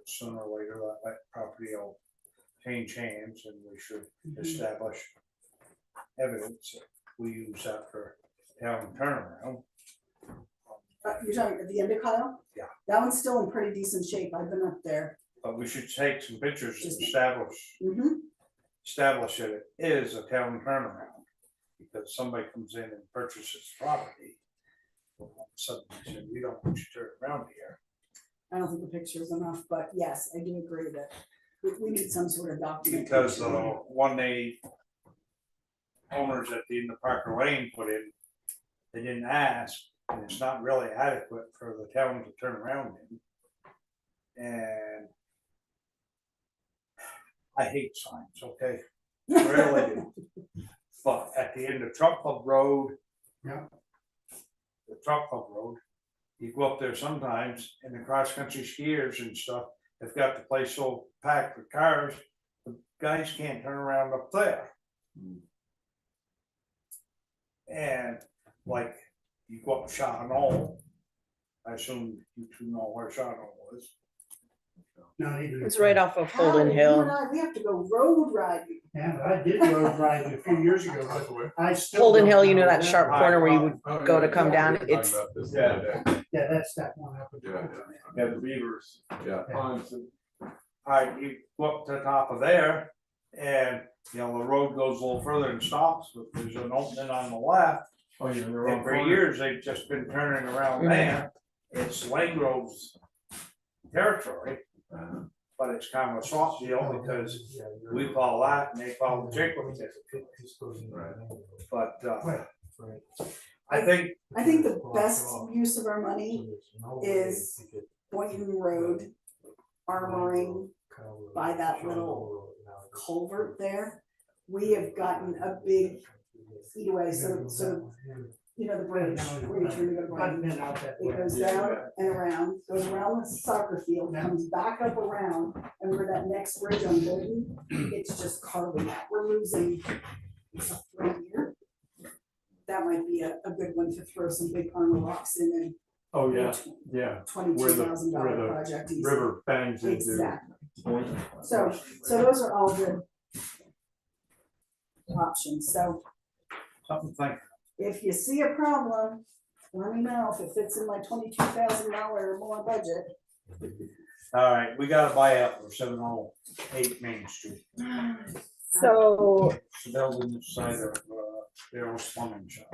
Sooner or later, that property will change hands and we should establish evidence that we use that for town turnaround. You're talking at the end of Kyle? Yeah. That one's still in pretty decent shape, I've been up there. But we should take some pictures and Just- establish that it is a town turnaround. Because somebody comes in and purchases property. All of a sudden, they say, we don't want you to turn around here. I don't think the picture is enough, but yes, I do agree that we need some sort of documentation. Because one day owners at the end of Parker Lane put in, they didn't ask, and it's not really adequate for the town to turn around in. And I hate signs, okay? I really do. But at the end of Truck Club Road. Yeah. The Truck Club Road, you go up there sometimes and the cross-country skiers and stuff, they've got the place so packed with cars, the guys can't turn around up there. And like, you go up Shot Knoll, I assume you two know where Shot Knoll was. Not even. It's right off of Howard, Holden you Hill. and I, we have to go road riding. Yeah, but I did road ride a few years ago, but I still. Holden don't Hill, you know that where- sharp corner where you would Oh, go yeah, to come yeah, down, we were talking it's- about this the Yeah. other day. Yeah, that's that one up. at the Yeah, top. Yeah, the beavers. Yeah, Ponds and- Alright, you go up to the top of there and, you know, the road goes a little further and stops, but there's an opening on the left. Oh, you're in the wrong And for corner. years, they've just been turning around there. It's Lane Grove's territory, but it's kind of a soft deal because we call that and they call the Jacob. right. But, Right. I think I think the best use of our money is Boynton Road, armoring by that little culvert there. We have gotten a big feet away, so, you know, the bridge, where you turn to go to I've Brighton. been out that It way. goes down and around, goes around the soccer field, comes back up around, and where that next bridge on Boynton, it's just carving out. We're losing right here. That might be a good one to throw some big armor rocks in and Oh, yeah, yeah, $22,000 project. easy. river bangs into. Exactly. Boynton. So those are all good options. So something to think. if you see a problem, let me know if it fits in my $22,000 or more budget. Alright, we got a buyout for 708 Main Street. So, It's the building inside of, Daryl's plumbing shop.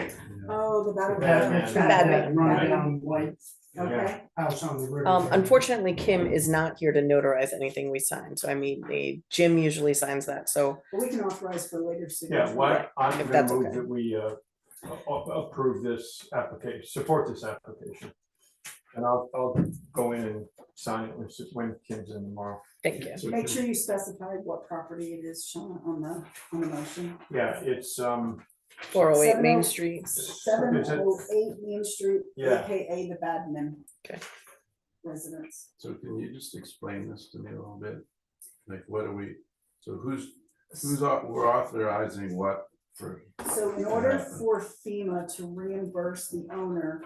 Oh, the battle. That Batman. run down white Okay, house on the river. unfortunately, Kim is not here to notarize anything we sign, so I mean, Jim usually signs that, so. well, we can authorize for later. Yeah, what, I'm if gonna that's move okay. that we, approve this application, support this application. And I'll go in and sign it when Kim's in tomorrow. Thank you. So Make Kim- sure you specify what property it is, Sean, on the motion. Yeah, it's, 408 Main Street. 708 Main Street, Yeah. AKA the Badman. Okay. Residence. So can you just explain this to me a little bit? Like, what are we, so we're authorizing what for? So in order for FEMA to reimburse the owner,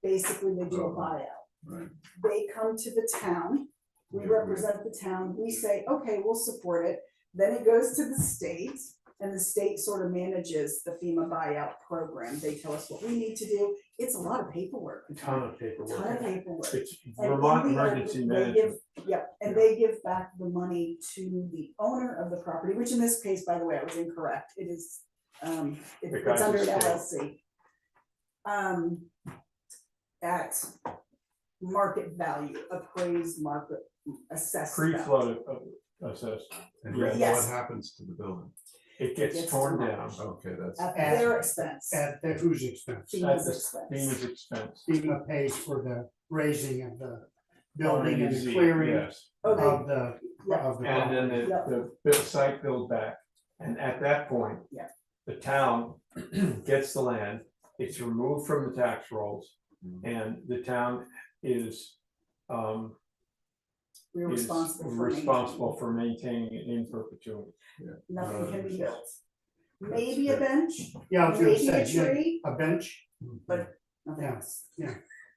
basically they do a buyout. Right. They come to the town, we represent the town, we say, okay, we'll support it. Then it goes to the state, and the state sort of manages the FEMA buyout program. They tell us what we need to do. It's a lot of paperwork. ton of Ton of paperwork. paperwork. It's And in Vermont the end, Emergency they Management. Yep, and they give back the money to the owner of the property, which in this case, by the way, I was incorrect. It is, it's guy's under an estate. LLC. At market value, appraised market assessed. value. Pre-flood assessed. And Yeah. what Yes. happens to the building? It gets Gets torn demolished. down Okay, that's, At At- their expense. At the whose expense? at FEMA's the expense. FEMA's expense. FEMA pays for the raising of the building and the Z, clearing yes. Oh, of the, yeah. of the And then property. the site build back, and at that point. Yeah. The town gets the land, it's removed from the tax rolls, and the town is. We're Is responsible for responsible for maintaining it in perpetuity. maintaining. Nothing can be built. Maybe a bench, Yeah, I was gonna maybe a say, yeah, tree, a bench, nothing Yeah. else.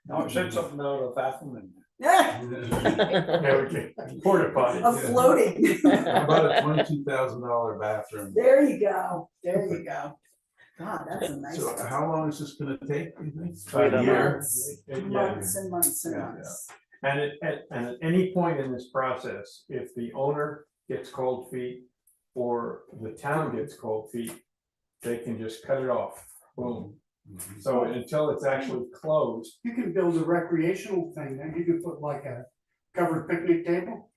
No, it said something about a bathroom in Yeah, Yeah, we can, porta potty. a floating. How about a $22,000 bathroom? There you go, there you go. God, that's a nice. So how long is this gonna take, you think? About A year? Yeah. Months and months and Yeah, months. And at any point in this process, if the owner gets cold feet or the town gets cold feet, they can just cut it off, boom. So until it's actually closed, you can build a recreational thing, then you could put like a covered picnic table.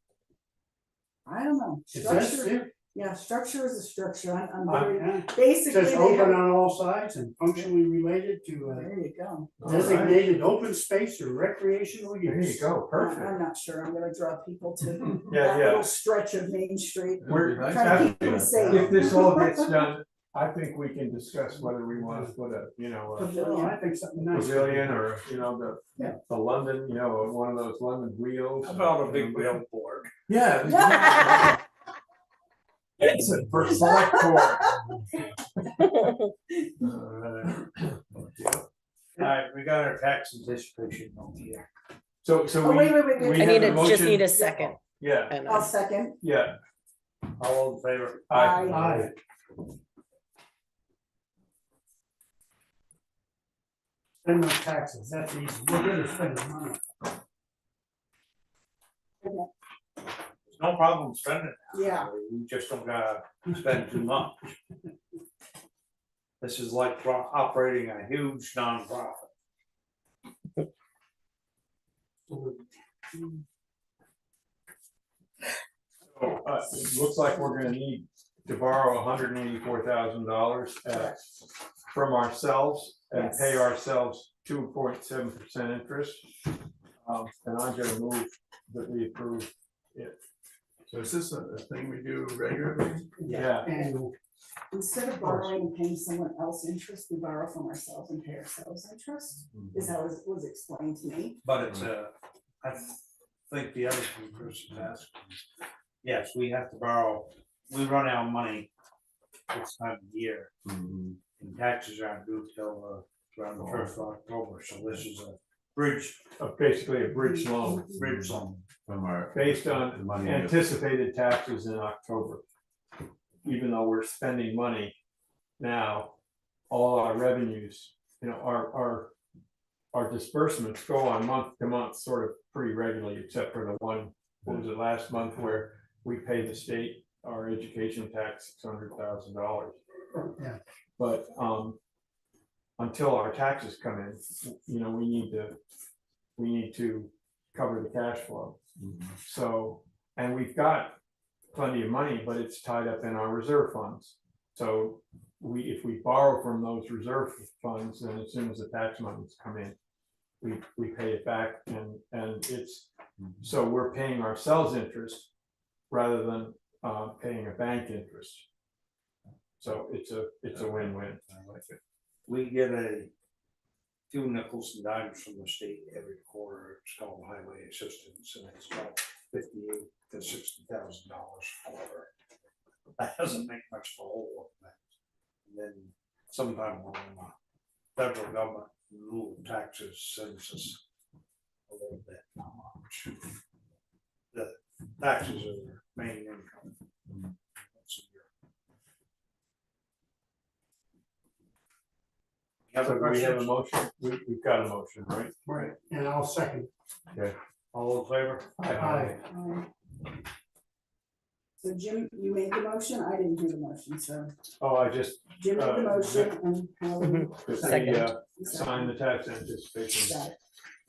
I don't know, It says structure, here, yeah, structure is a structure, I'm very, yeah. It basically, says they open have, on all sides and functionally related to there you go. a designated open space or recreational use. there you go, perfect. I'm not sure, I'm gonna draw people to Yeah, that yeah. little stretch of Main Street. It'd be nice Trying to keep have them it. safe. If this all gets done, I think we can discuss whether we want to put a, Oh, I think something nice. pavilion or, Yeah. the London, one of those London wheels. How about a big billboard? Yeah. It's a for select board. Alright, we got our tax anticipation on here. So Oh, we. wait, we I need have to, just motion. need a second. Yeah, And I'll second. yeah. All in favor? Aye. Aye. Spend no taxes, that's easy, we're good at spending money. There's no problem spending. it. Yeah. We just don't gotta spend too much. This is like operating a huge nonprofit. So, it looks like we're gonna need to borrow $184,000 from ourselves and pay Yes. ourselves 2.7% interest. And I'm gonna move that we approve it. So is this a thing we do regularly? Yeah. And Instead of borrowing and paying someone else interest, we borrow from ourselves and pay ourselves interest, is how it was explained to me. But it's I think the other thing Chris is asking, yes, we have to borrow, we run out of money this time of year. Mhm. And taxes aren't due till around the first of October, so this is a bridge Basically a bridge loan loan. From our. based the on money. anticipated taxes in October. Even though we're spending money now, all our revenues, our disbursements go on month to month, sort of pretty regularly, except for the one, what was it, last month where we paid the state our education tax $600,000. yeah, But until our taxes come in, we need to cover the cash flow. Mhm. So, and we've got plenty of money, but it's tied up in our reserve funds. So if we borrow from those reserve funds, then as soon as the tax monies come in, we pay it back and it's, so we're paying ourselves interest rather than paying a bank interest. So it's a win-win. I like it. We get a few nickels and dimes from the state every quarter, it's called highway assistance, and it's about $58,000 to $60,000 for. That doesn't make much for a whole lot of things. And then sometime when the federal government, in lieu of taxes, sends us a little bit, not much. The taxes are their main income. Once a year. We have a motion, we've got a motion, right? right, and I'll second. All in favor? Aye. So Jim, you made the motion, I didn't do the motion, so Oh, I just, Jim made the motion and Howard Second. sign the tax anticipation, got it.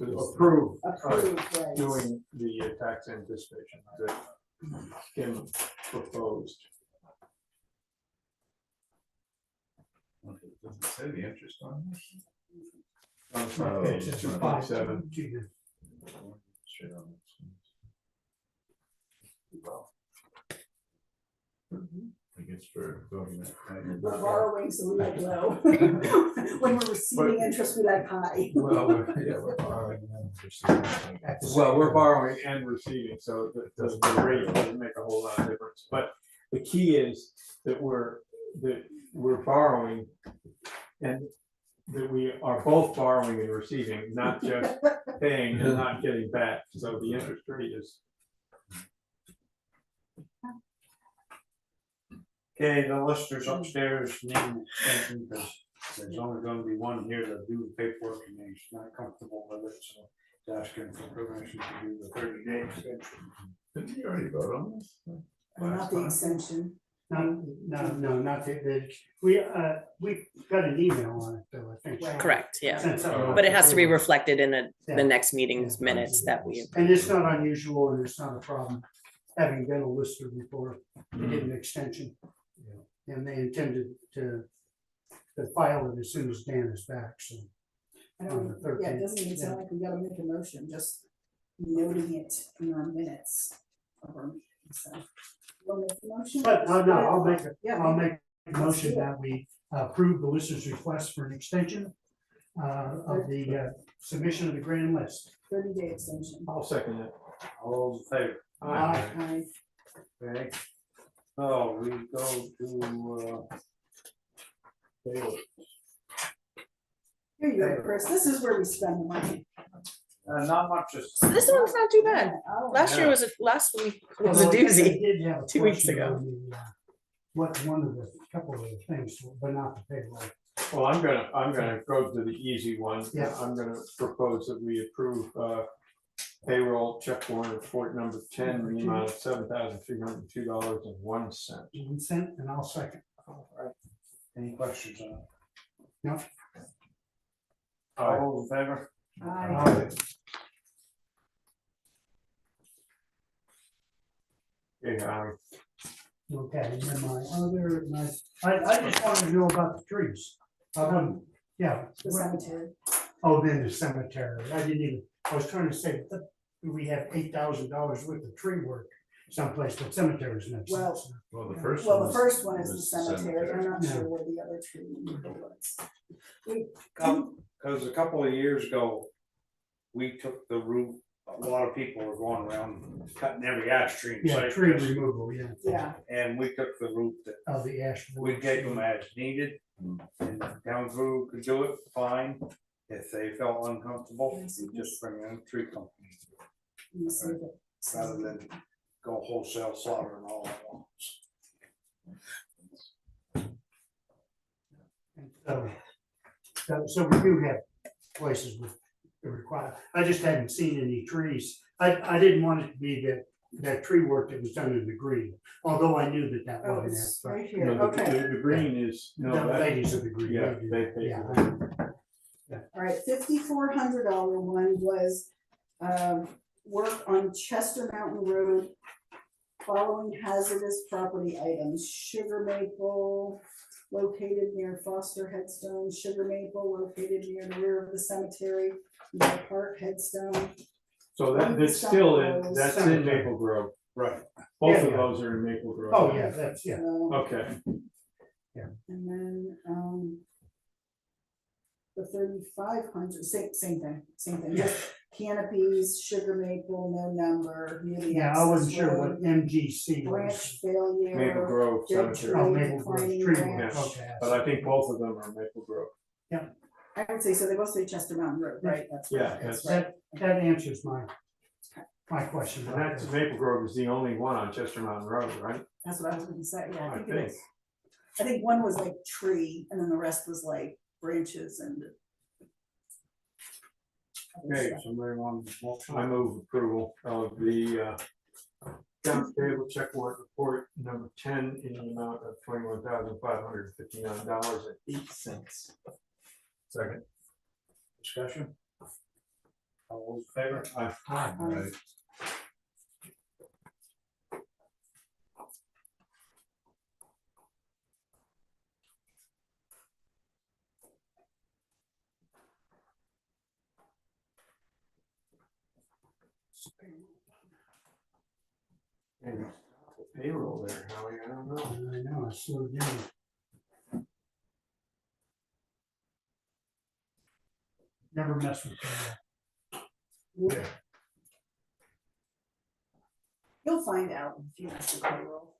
to approve Approved, right. doing the tax anticipation that Kim proposed. Okay, does it say the interest on this? On the front page, It's a 2.7. gee, concentrate on this one. I guess for voting that. We're borrowing, so we like low. When we're receiving interest, we like high. Well, we're borrowing and receiving. Well, we're borrowing and receiving, so the rate doesn't make a whole lot of difference, but the key is that we're borrowing. And that we are both borrowing and receiving, not just paying and not getting back, so the interest rate is. Okay, the listers upstairs need an extension, because there's only gonna be one here to do the paperwork, and he's not comfortable with it, so he's asking for permission to do the 30-day extension. Didn't you already vote on this? Not the extension. No, not the, we got an email on it, though, I think. Right. Correct, yeah. Sent something But it has to be over. reflected in the Yeah. next meeting's minutes that we. And it's not unusual and it's not a problem, having been a lister before, to get an extension. And they intended to file it as soon as Dan is back, so. I On the don't, yeah, it 13th, doesn't even sound like we gotta make a motion, just noting it in our minutes of our meeting, so. You'll make the motion? But, no, I'll make Yeah, I'll make a Let's motion do it. that we approve the lister's request for an extension of the submission of the grand list. 30-day extension. I'll second it. All those in favor? Aye. Okay. Oh, we go to, Baylor. Here you go, Chris, this is where we spend the money. Not much, just. This one's not too bad. Oh, Last year was last week was a Although I think I doozy. did have a 2 weeks question ago. on the, what, one of the, couple of the things, but not the payroll. Well, I'm gonna go to the easy one. Yeah. I'm gonna propose that we approve payroll check warrant report number 10 in the amount of $7,302.01. 1 cent, and I'll second. All right. Any questions on it? No. All those in favor? Aye. Yeah, Okay, and then I just wanted to know about the trees. Yeah. The cemetery. Oh, then the cemetery, I was trying to say, we have $8,000 worth of tree work someplace, but cemeteries next. Well, Well, the first Well, one the first one is was the cemetery, I'm not Yeah. sure where the other tree was. We, Because a couple of years ago, we took the route, a lot of people were going around cutting every ash tree in Yeah, tree Cypress. removal, yeah, yeah, And we took the route that of the ash. we take them as needed. And the town crew could do it fine. If they felt uncomfortable, we just bring in a tree company let me see if it- rather than go wholesale slaughter and all at once. So we do have places with the require, I just hadn't seen any trees. I didn't want it to be that tree work that was done in the green, although I knew that Oh, wasn't it's it. right you here, know, okay, the green is, The no, that, ladies of the green. yeah, do they that, pay yeah. for all right, $5,400 one was, work on Chester Mountain Road. Following hazardous property items, sugar maple located near Foster headstone, sugar maple located near the rear of the cemetery, Mill Park headstone. So that's still in, that's in Maple Grove. Right. Both of Yeah. those are in Maple Grove. Oh, yeah, that's, yeah. So, Okay, and then, the 3,500, same thing, just canopies, sugar maple, no number, near the Yeah, I wasn't access sure road, what MGC branch was. failure. Maple Grove dead Cemetery, Oh, tree, Maple Grove declining tree branch. work, okay. but I think both of them are Maple Grove. I would say, so they both say Chester Mountain Road, right? That's right, Yeah, that's that's- right. That answers my question. And that's, Maple Grove is the only one on Chester Mountain Road, right? That's what I was gonna say, yeah, I I think it think. is. I think one was like tree, and then the rest was like branches and. other Okay, stuff. somebody want to. I move approval of the accounts payable check warrant report number 10 in the amount of $21,559.08. Second. Discussion? All those in favor? Right. And the payroll there, Howie, I don't know. I know, I slowed down. Never mess with that. You'll find out if you ask the payroll.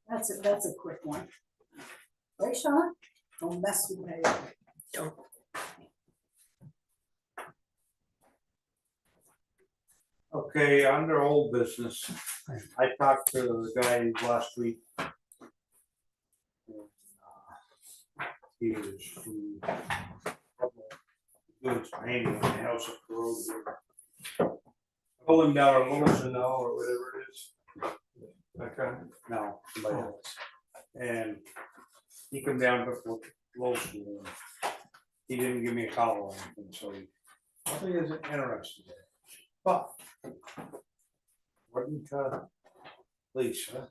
That's a quick one. Right, Sean? Don't mess with payroll. Don't. Okay, under old business, I talked to the guy last week. He was doing some painting in the house up the road here. Pull him down a little, Or whatever it is. Okay. no, somebody else. And he come down to low school. He didn't give me a call or anything, so he isn't interested. But wouldn't Lisa,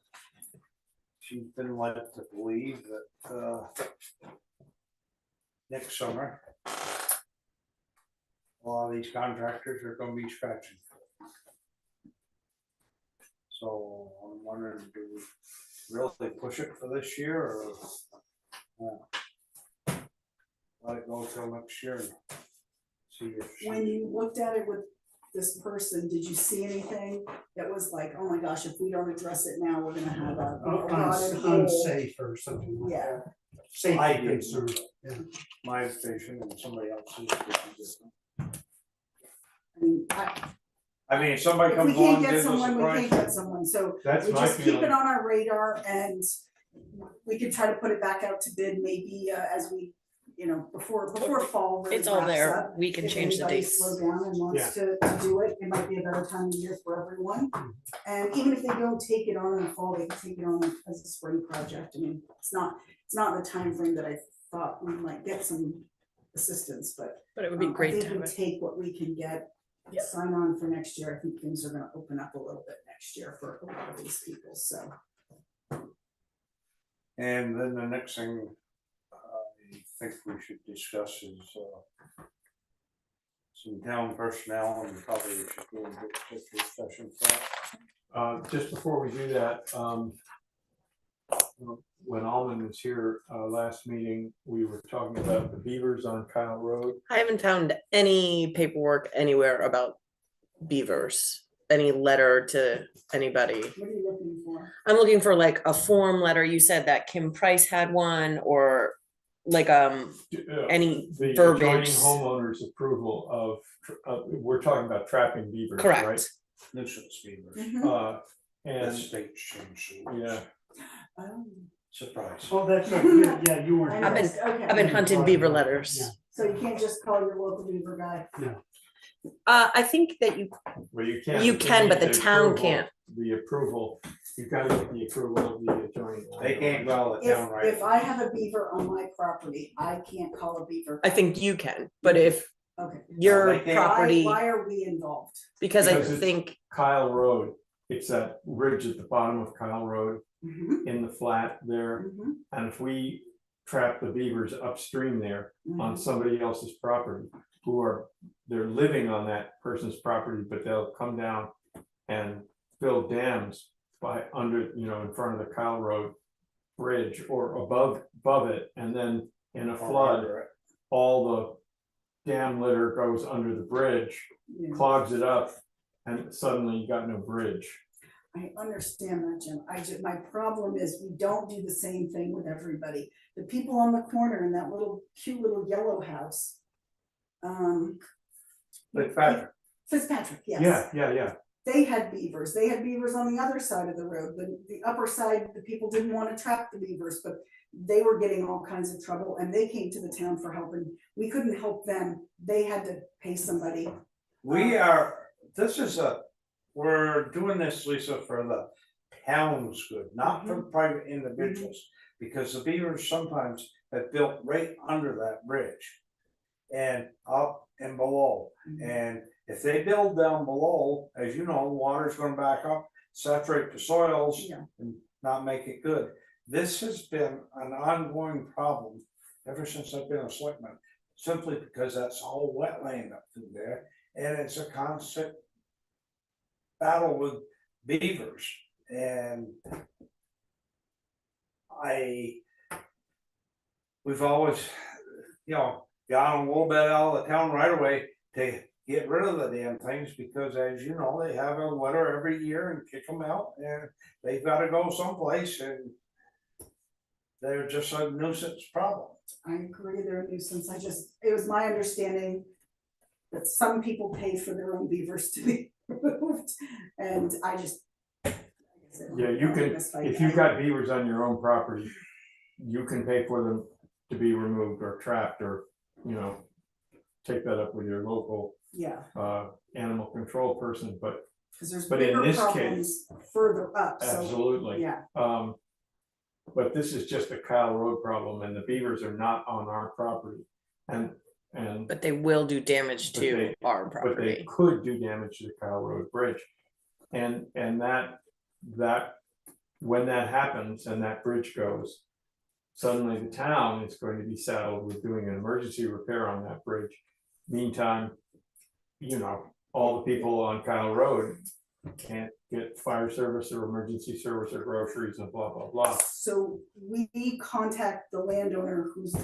she's been led to believe that next summer a lot of these contractors are gonna be scratching. So I'm wondering, do we really push it for this year or let it go till next year and see if When you looked at it with this person, did you see anything that was like, oh my gosh, if we don't address it now, we're gonna have a rotted hole? Unsafe or something like Yeah. that. Safety I did. concern, yeah. my station and somebody else's would be different. I mean, I mean, if somebody if we comes can't along, get gives us a someone, we can't price. get someone, so That's we my just keep it feeling. on our radar and we could try to put it back out to bid maybe as we, before fall really It's all wraps there. up. We can If change the anybody's dates. slow down and wants to do it, it might be a better time of year for everyone. And even if they don't take it on in the fall, they can take it on as a spring project. I mean, it's not in the time frame that I thought we might get some assistance, but But it would be great I to think have we it. take what we can get, Yep. sign on for next year. I think things are gonna open up a little bit next year for a lot of these people, so. And then the next thing I think we should discuss is some town personnel and probably we should do a executive session for that. Just before we do that, when Alman was here, last meeting, we were talking about the beavers on Kyle Road. I haven't found any paperwork anywhere about beavers, any letter to anybody. What are you looking for? I'm looking for like a form letter. You said that Kim Price had one, or like any The adjoining verbiage. homeowner's approval of, we're talking about trapping beavers, right? Correct. Nuisance beavers. Mhm. The And, state changed. yeah, Oh, Surprise. Oh, that's right, yeah, you weren't. I I've been- missed, okay. I've been hunting beaver letters. Yeah. So you can't just call your local beaver guy? I think that you, well, you can. You but they can, but need the town approval- can't. The approval, you gotta get the approval of the adjoining. They can't go out of If, town, right? if I have a beaver on my property, I can't call a beaver. I think you can, but if Okay. your they can't. property, Why are we involved? because I Because it's- think, Kyle Road, it's that ridge at the bottom of Kyle Road Mhm, in the flat there. mhm, And if we trap the beavers upstream there on mhm. somebody else's property, they're living on that person's property, but they'll come down and build dams under, in front of the Kyle Road bridge or above it, and then in a flood, all the dam litter goes under the bridge, Yeah. clogs it up, and suddenly you got no bridge. I understand that, Jim. My problem is we don't do the same thing with everybody. The people on the corner in that cute little yellow house. Fitzpatrick. Fitzpatrick, yes. Yeah. They had beavers. They had beavers on the other side of the road. The upper side, the people didn't want to trap the beavers, but they were getting all kinds of trouble and they came to the town for help and we couldn't help them. They had to pay somebody. We're doing this, Lisa, for the town's good, not for private individuals. Because the beavers sometimes have built right under that bridge and up and below. And if they build down below, as you know, water's gonna back up, saturate the soils Yeah. and not make it good. This has been an ongoing problem ever since I've been a selectman. simply because that's all wetland up through there, and it's a constant battle with beavers, and we've always, got on a little bit out of the town right away to get rid of the damn things, because as you know, they have a winter every year and kick them out, and they've gotta go someplace, and they're just a nuisance problem. I agree, they're a nuisance, it was my understanding that some people pay for their own beavers to be removed, and I just. Yeah, you can, if you've got beavers on your own property, you can pay for them to be removed or trapped, or, take that up with your local Yeah, animal control person, but cause there's But in bigger this problems further up, so, absolutely. yeah, But this is just a Kyle Road problem, and the beavers are not on our property, and But they will do damage But to they- our but they property. could do damage to the Kyle Road Bridge. And that when that happens and that bridge goes, suddenly the town is going to be saddled with doing an emergency repair on that bridge. Meantime, all the people on Kyle Road can't get fire service or emergency service or groceries and blah, blah, blah. so we contact the landowner who's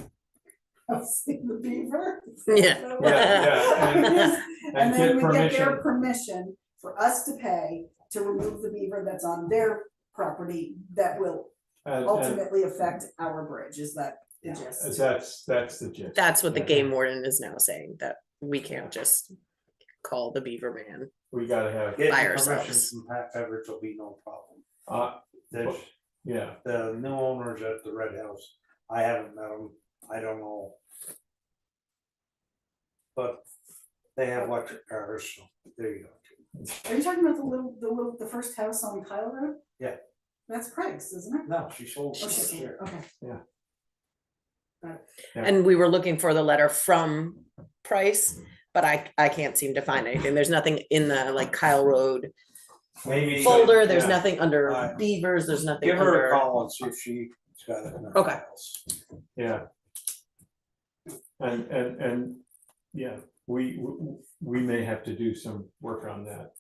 hosting the beaver. Yeah. Yeah, And then get we get their permission. permission for us to pay to remove the beaver that's on their property that will And ultimately affect our bridge, is that the gist? that's the gist. That's what the Yeah. game warden is now saying, that we can't just call the beaver man. We gotta have, Getting By permission ourselves. from Pat Pevers will be no problem. uh, There's yeah, the new owners at the Red House, I haven't met them, I don't know. But they have electric cars, so there you go. Are you talking about the first house on Kyle Road? Yeah. That's Craig's, isn't it? No, she sold. Oh, she's here, okay. Yeah. And we were looking for the letter from Price, but I can't seem to find anything. There's nothing in the like Kyle Road Maybe. folder. There's yeah. nothing under Alright. beavers. There's nothing Give her a under. call and see if she's got it. in her Okay. files. yeah. And, yeah, we may have to do some work on that.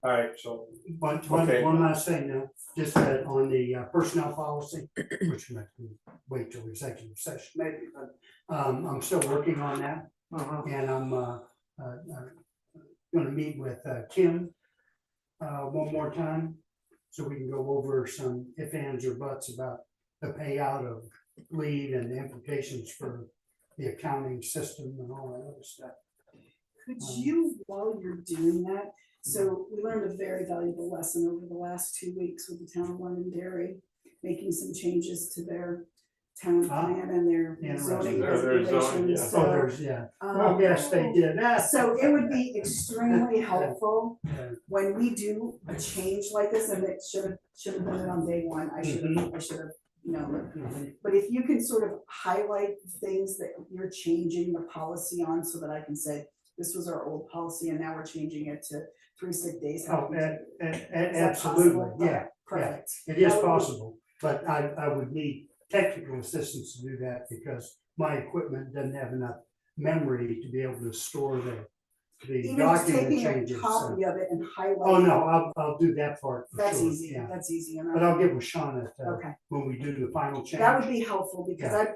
Alright, so Okay. One last thing now, just that on the personnel policy, which we have to wait till executive session maybe, but I'm still working on that. And I'm gonna meet with Kim one more time, so we can go over some if, ands, or buts about the payout of leave and the implications for the accounting system and all that other stuff. Could you, while you're doing that, so we learned a very valuable lesson over the last 2 weeks with the town of Londonderry, making some changes to their town plan and their zoning Interesting. Their zoning, regulations, yeah. Oh, so. there's, yeah, oh, yes, they did that. So it would be extremely helpful Yeah. when we do a change like this, and it should have been it on day one, I should have, Mhm. but if you can sort of highlight things that you're changing the policy on, so that I can say, this was our old policy and now we're changing it to 3 sick days. How Oh, do we do it? Is that absolutely, possible? yeah, Okay, Perfect. it is That would be- possible, but I would need technical assistance to do that because my equipment doesn't have enough memory to be able to store the Even just document taking a changes. copy of it and highlighting. Oh, no, I'll do that part for That's sure, easy, yeah. that's easy enough. But I'll get with Shauna Okay, when we do the final change. that would be helpful, because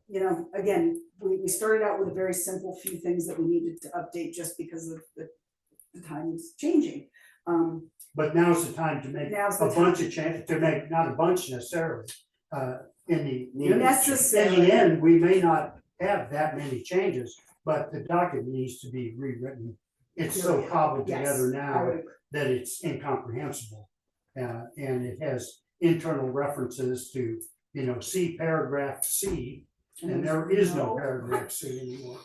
Yeah. again, we started out with a very simple few things that we needed to update just because of the times changing. But now's the time to make Now's a the bunch of change, to make, not a bunch necessarily, in the. Necessary. In the end, we may not have that many changes, but the document needs to be rewritten. It's so cobbled Yes, together I now would- that it's incomprehensible. And it has internal references to, see paragraph C, and there is no paragraph C anymore.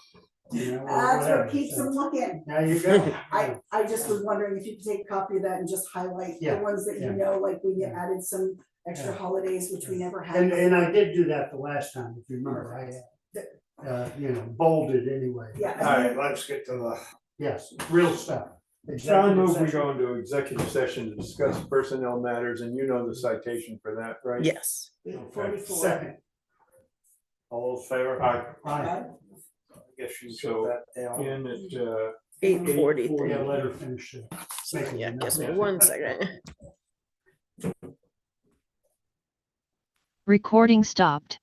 Or That's whatever, what keeps so- them looking. There you go. I just was wondering if you could take a copy of that and just highlight the Yeah, ones that you yeah. know, like we Yeah. added some extra Yeah. holidays, which we never had. And I did do that the last time, if you remember, bolded anyway. Yeah. alright, let's get to the. Yes, real stuff. Sean Executive move we session. go into executive session to discuss personnel matters, and you know the citation for that, right? Yes. 44. Second, All those favor? I, Aye. I guess you can So, put that down. in at, 8:43. Yeah, let her finish it. Yeah, give me 1 second. Recording stopped.